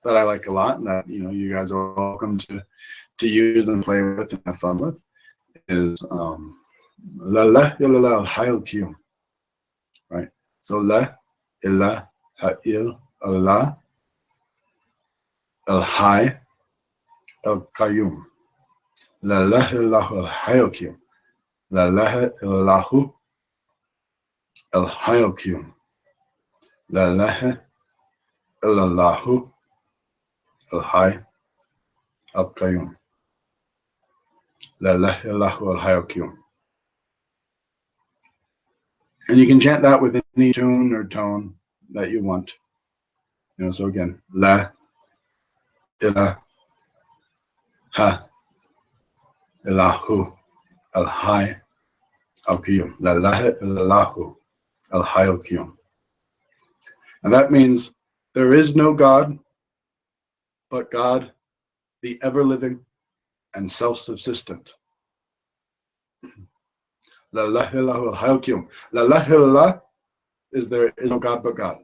that I like a lot and that you guys are welcome to use and play with and have fun with is La La Illallah Hayal Qiyum. Right? So La Ilaha Illallah Al Hayy Al Qayyum. La ilaha illallah al hayyul qayyum. La ilaha illallah al hayyul qayyum. La ilaha illallah al hayy al qayyum. La ilaha illallah al hayyul qayyum. And you can chant that with any tune or tone that you want. So again, La ilaha illahu al hayy al qayyum. La ilaha illallah al hayy al qayyum. And that means there is no God but God, the ever-living and self-subsistent. La ilaha illallah al hayy al qayyum. La ilaha illallah is there is no God but God.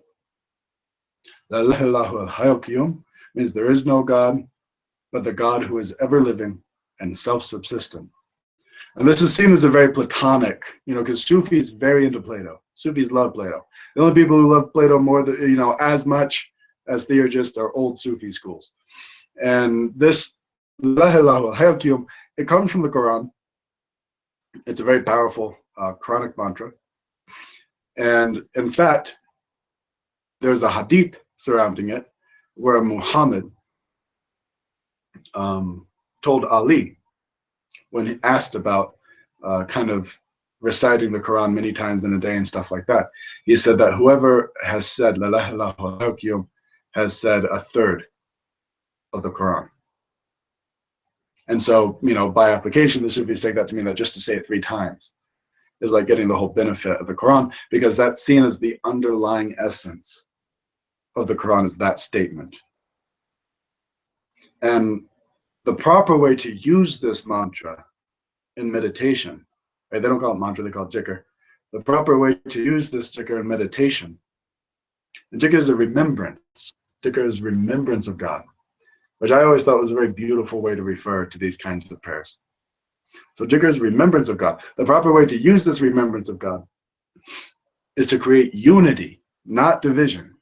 La ilaha illallah al hayy al qayyum means there is no God but the God who is ever-living and self-subsistent. And this is seen as a very Platonic, because Sufis very into Plato. Sufis love Plato. The only people who love Plato more than, as much as theurgists are old Sufi schools. And this La ilaha al hayy al qayyum, it comes from the Quran. It's a very powerful Quranic mantra. And in fact, there's a hadith surrounding it where Muhammad told Ali, when he asked about kind of reciting the Quran many times in a day and stuff like that, he said that whoever has said La ilaha illallah al hayy al qayyum has said a third of the Quran. And so, by application, the Sufis take that to mean that just to say it 3 times is like getting the whole benefit of the Quran, because that's seen as the underlying essence of the Quran is that statement. And the proper way to use this mantra in meditation, right? They don't call it mantra, they call it dhikr. The proper way to use this dhikr in meditation, and dhikr is a remembrance. Dhikr is remembrance of God, which I always thought was a very beautiful way to refer to these kinds of prayers. So dhikr is remembrance of God. The proper way to use this remembrance of God is to create unity, not division.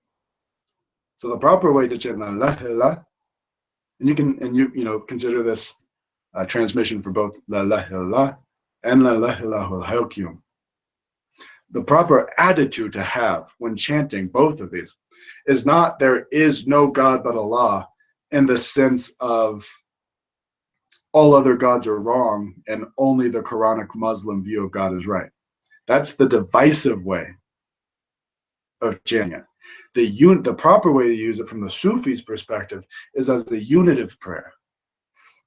So the proper way to chant La ilaha illallah, and you consider this transmission for both La ilaha illallah and La ilaha illallah al hayy al qayyum. The proper attitude to have when chanting both of these is not there is no God but Allah in the sense of all other gods are wrong and only the Quranic Muslim view of God is right. That's the divisive way of chanting it. The proper way to use it from the Sufis' perspective is as the unitive prayer.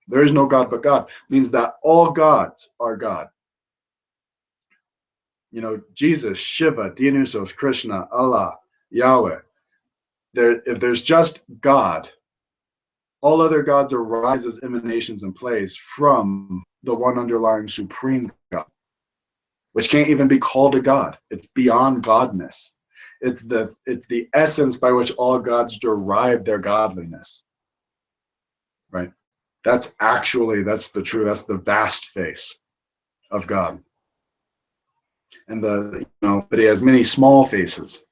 There is no God but God means that all gods are God. Jesus, Shiva, Dionysos, Krishna, Allah, Yahweh. If there's just God, all other gods arise as emanations and plays from the one underlying supreme God, which can't even be called a God. It's beyond godness. It's the essence by which all gods derive their godliness. Right? That's the vast face of God. And but he has many small faces.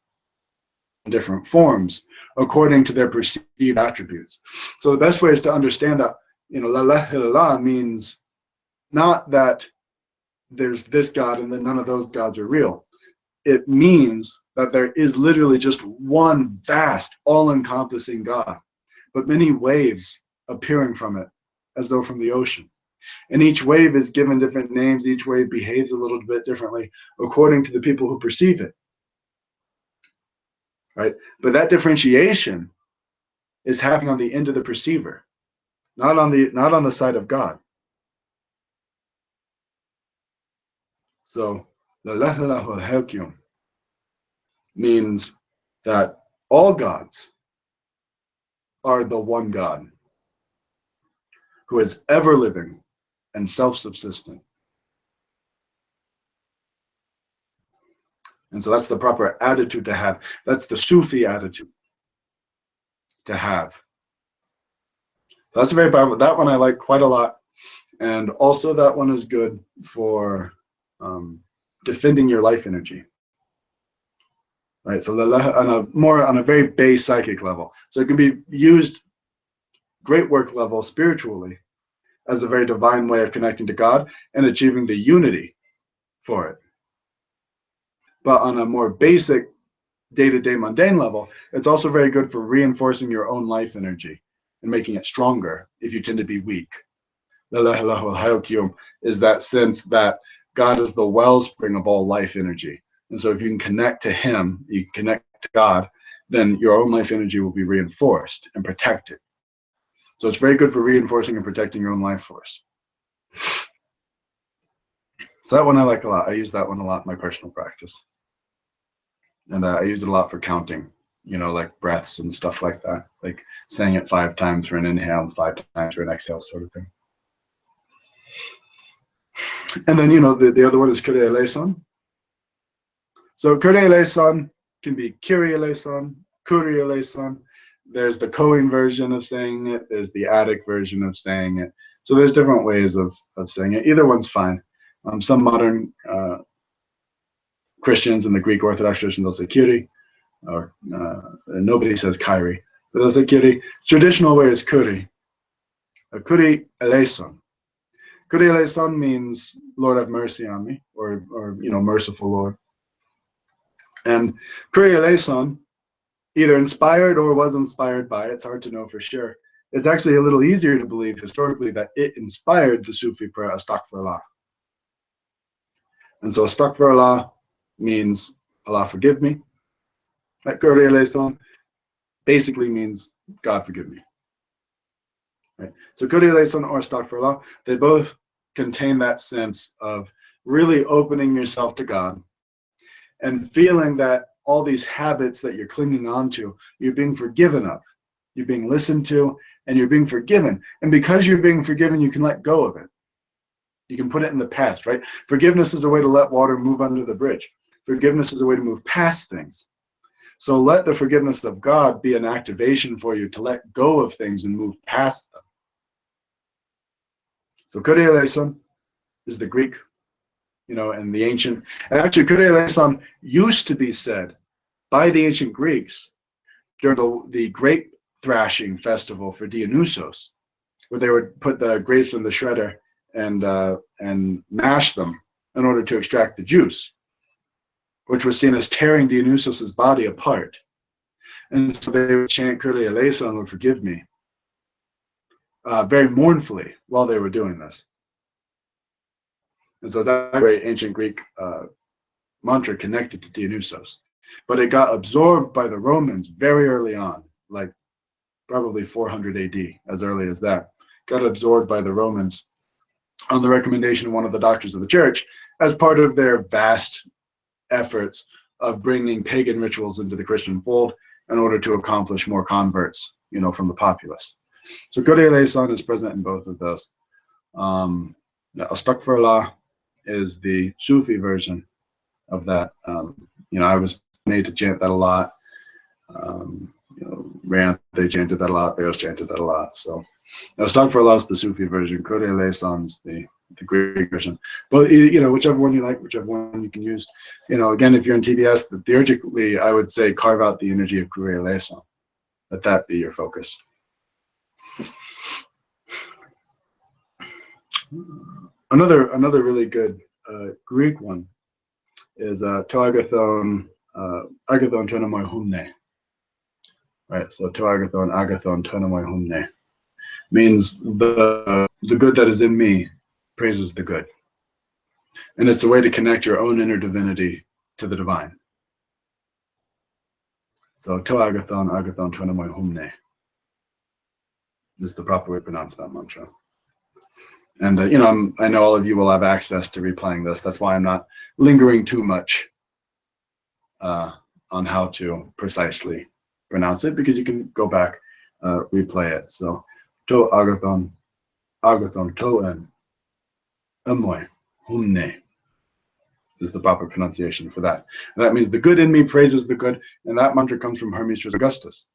different forms according to their perceived attributes. So the best way is to understand that, La ilaha illallah means not that there's this God and then none of those gods are real. It means that there is literally just one vast, all-encompassing God, but many waves appearing from it, as though from the ocean. And each wave is given different names. Each wave behaves a little bit differently according to the people who perceive it. Right? But that differentiation is happening on the end of the perceiver, not on the side of God. So la ilaha illallah means that all gods are the one God who is ever living and self-subsistent. And so that's the proper attitude to have. That's the Sufi attitude to have. That's very powerful. That one I like quite a lot. And also that one is good for defending your life energy. Right, so on a very base psychic level. So it can be used great work level spiritually as a very divine way of connecting to God and achieving the unity for it. But on a more basic day-to-day mundane level, it's also very good for reinforcing your own life energy and making it stronger if you tend to be weak. La ilaha illallah is that sense that God is the wellspring of all life energy. And so if you can connect to him, you can connect to God, then your own life energy will be reinforced and protected. So it's very good for reinforcing and protecting your own life force. So that one I like a lot. I use that one a lot in my personal practice. And I use it a lot for counting, like breaths and stuff like that, like saying it 5 times for an inhale and 5 times for an exhale sort of thing. And then, the other one is Kyrie eleison. So Kyrie eleison can be Kyrie eleison, Kyrie eleison. There's the Koine version of saying it. There's the Attic version of saying it. So there's different ways of saying it. Either one's fine. Some modern Christians and the Greek Orthodox tradition, they'll say Kyrie, or nobody says Kyrie, but they'll say Kyrie. Traditional way is Kyrie. Kyrie eleison. Kyrie eleison means Lord have mercy on me, or merciful Lord. And Kyrie eleison, either inspired or was inspired by, it's hard to know for sure. It's actually a little easier to believe historically that it inspired the Sufi prayer Astaghfirullah. And so Astaghfirullah means Allah forgive me. That Kyrie eleison basically means God forgive me. Right? So Kyrie eleison or Astaghfirullah, they both contain that sense of really opening yourself to God and feeling that all these habits that you're clinging on to, you're being forgiven of. You're being listened to and you're being forgiven. And because you're being forgiven, you can let go of it. You can put it in the past, right? Forgiveness is a way to let water move under the bridge. Forgiveness is a way to move past things. So let the forgiveness of God be an activation for you to let go of things and move past them. So Kyrie eleison is the Greek, and the ancient. And actually, Kyrie eleison used to be said by the ancient Greeks during the grape thrashing festival for Dionysos, where they would put the grapes in the shredder and mash them in order to extract the juice, which was seen as tearing Dionysus's body apart. And so they would chant Kyrie eleison, Lord forgive me, very mournfully while they were doing this. And so that's a very ancient Greek mantra connected to Dionysos. But it got absorbed by the Romans very early on, like probably 400 AD, as early as that. Got absorbed by the Romans on the recommendation of one of the doctors of the church as part of their vast efforts of bringing pagan rituals into the Christian fold in order to accomplish more converts, from the populace. So Kyrie eleison is present in both of those. Astaghfirullah is the Sufi version of that. I was made to chant that a lot. Rant, they chanted that a lot. Bears chanted that a lot. So Astaghfirullah is the Sufi version. Kyrie eleison is the the Greek version. But you know, whichever one you like, whichever one you can use. You know, again, if you're in TDS, theurgically, I would say carve out the energy of Kyrie eleison. Let that be your focus. Another really good Greek one is to agathon agathon tonomoi humne. Right, so to agathon tonomoi humne means the good that is in me praises the good, and it's a way to connect your own inner divinity to the divine. So to agathon tonomoi humne is the proper way to pronounce that mantra. And you know, I know all of you will have access to replaying this. That's why I'm not lingering too much on how to precisely pronounce it, because you can go back, replay it. So to agathon toen amoy humne is the proper pronunciation for that. And that means the good in me praises the good, and that mantra comes from Hermes Trismegistus.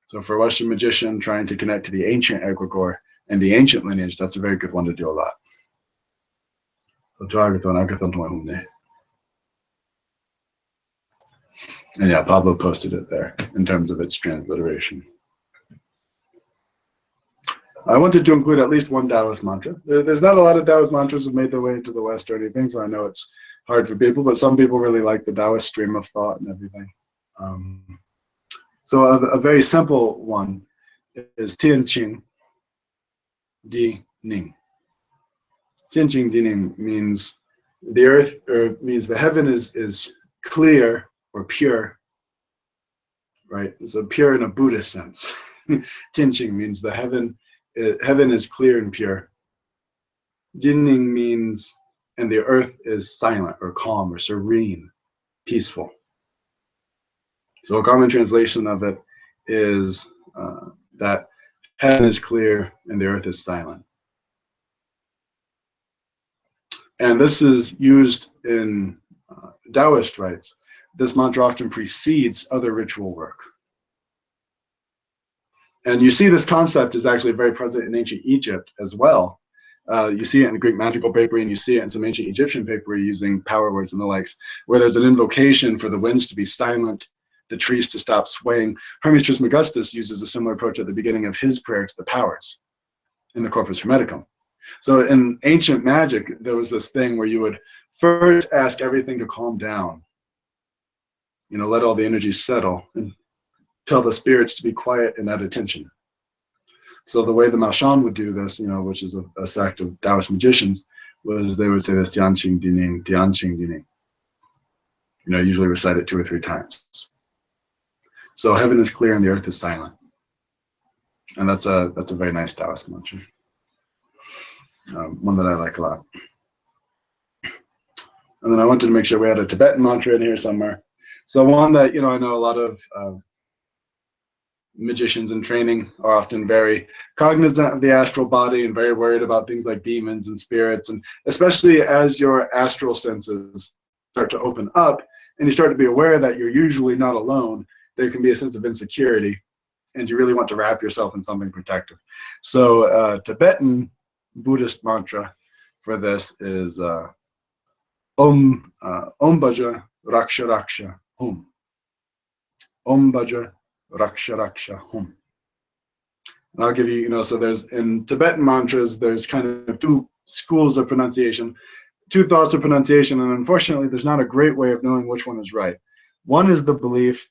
So for a Western magician trying to connect to the ancient egregore and the ancient lineage, that's a very good one to do a lot. So to agathon toen humne. And yeah, Pablo posted it there in terms of its transliteration. I wanted to include at least one Taoist mantra. There's not a lot of Taoist mantras that made their way into the West or anything, so I know it's hard for people, but some people really like the Taoist stream of thought and everything. So a very simple one is Tianqing Di Ning. Tianqing Di Ning means the earth, or means the heaven is clear or pure, right? So pure in a Buddhist sense. Tianqing means the heaven is clear and pure. Jining means, and the earth is silent or calm or serene, peaceful. So a common translation of it is that heaven is clear and the earth is silent. And this is used in Taoist rites. This mantra often precedes other ritual work. And you see this concept is actually very present in ancient Egypt as well. You see it in the Greek magical paper, and you see it in some ancient Egyptian paper using power words and the likes, where there's an invocation for the winds to be silent, the trees to stop swaying. Hermes Trismegistus uses a similar approach at the beginning of his prayer to the powers in the Corpus Hermeticum. So in ancient magic, there was this thing where you would first ask everything to calm down, you know, let all the energies settle, and tell the spirits to be quiet and at attention. So the way the Maoshan would do this, you know, which is a sect of Taoist magicians, was they would say this Tianqing Dining, Tianqing Dining. You know, usually recite it 2 or 3 times. So heaven is clear and the earth is silent. And that's a very nice Taoist mantra. One that I like a lot. And then I wanted to make sure we had a Tibetan mantra in here somewhere. So one that, you know, I know a lot of magicians in training are often very cognizant of the astral body and very worried about things like demons and spirits. And especially as your astral senses start to open up and you start to be aware that you're usually not alone, there can be a sense of insecurity and you really want to wrap yourself in something protective. So Tibetan Buddhist mantra for this is Om Bhaja Raksha Raksha Hum. Om Bhaja Raksha Raksha Hum. And I'll give you, you know, so there's in Tibetan mantras, there's kind of 2 schools of pronunciation, 2 thoughts of pronunciation, and unfortunately, there's not a great way of knowing which one is right. One is the belief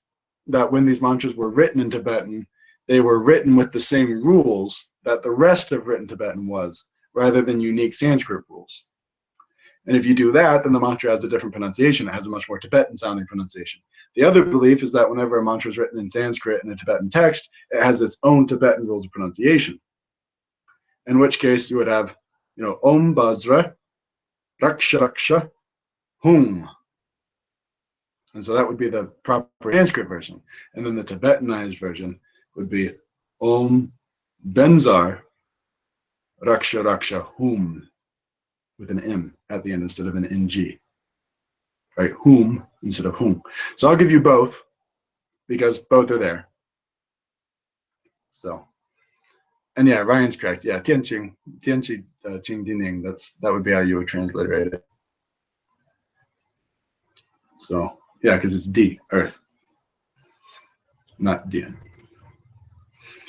that when these mantras were written in Tibetan, they were written with the same rules that the rest of written Tibetan was, rather than unique Sanskrit rules. And if you do that, then the mantra has a different pronunciation. It has a much more Tibetan sounding pronunciation. The other belief is that whenever a mantra is written in Sanskrit in a Tibetan text, it has its own Tibetan rules of pronunciation. In which case you would have, you know, Om Bhadra Raksha Raksha Hum. And so that would be the proper Sanskrit version. And then the Tibetanized version would be Om Benzar Raksha Raksha Hum, with an M at the end instead of an NG. Right? Whom instead of whom. So I'll give you both because both are there. So And yeah, Ryan's correct. Yeah, Tianqing Qing Dining. That would be how you would transliterate it. So yeah, because it's Di, Earth, not Dian.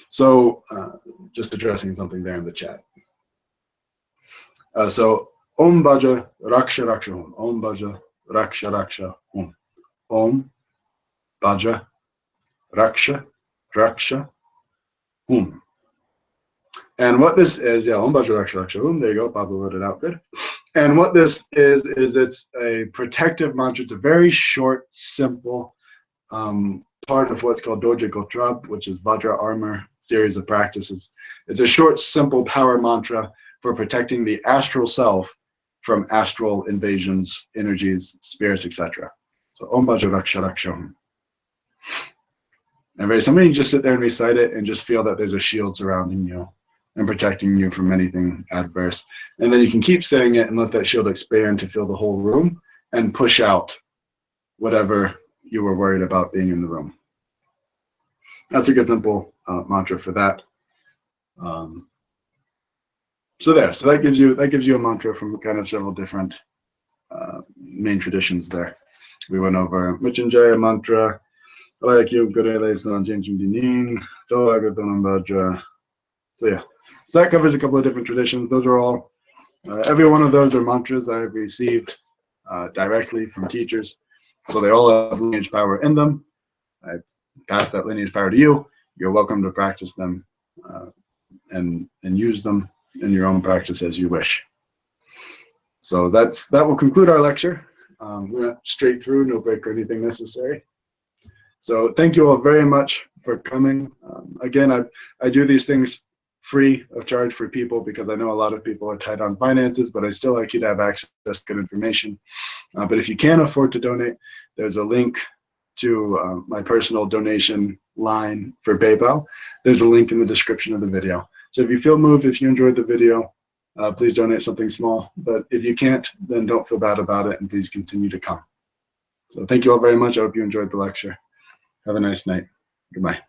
So just addressing something there in the chat. So Om Bhaja Raksha Raksha Hum. Om Bhaja Raksha Raksha Hum. Om Bhaja Raksha Raksha Hum. And what this is, yeah, Om Bhaja Raksha Raksha Hum. There you go. Pablo wrote it out good. And what this is it's a protective mantra. It's a very short, simple part of what's called Doja Gotrab, which is Vajra armor series of practices. It's a short, simple power mantra for protecting the astral self from astral invasions, energies, spirits, etc. So Om Bhaja Raksha Raksha Hum. And very simply, you just sit there and recite it and just feel that there's a shield surrounding you and protecting you from anything adverse. And then you can keep saying it and let that shield expand to fill the whole room and push out whatever you were worried about being in the room. That's a good simple mantra for that. So that gives you a mantra from kind of several different main traditions there. We went over Mrityunjaya mantra, so yeah, so that covers a couple of different traditions. Those are all, every one of those are mantras I've received directly from teachers. So they all have lineage power in them. I pass that lineage power to you. You're welcome to practice them and use them in your own practice as you wish. So that will conclude our lecture. We went straight through, no break or anything necessary. So thank you all very much for coming. Again, I do these things free of charge for people because I know a lot of people are tight on finances, but I still like you to have access to good information. But if you can't afford to donate, there's a link to my personal donation line for PayPal. There's a link in the description of the video. So if you feel moved, if you enjoyed the video, please donate something small. But if you can't, then don't feel bad about it and please continue to come. So thank you all very much. I hope you enjoyed the lecture. Have a nice night. Goodbye.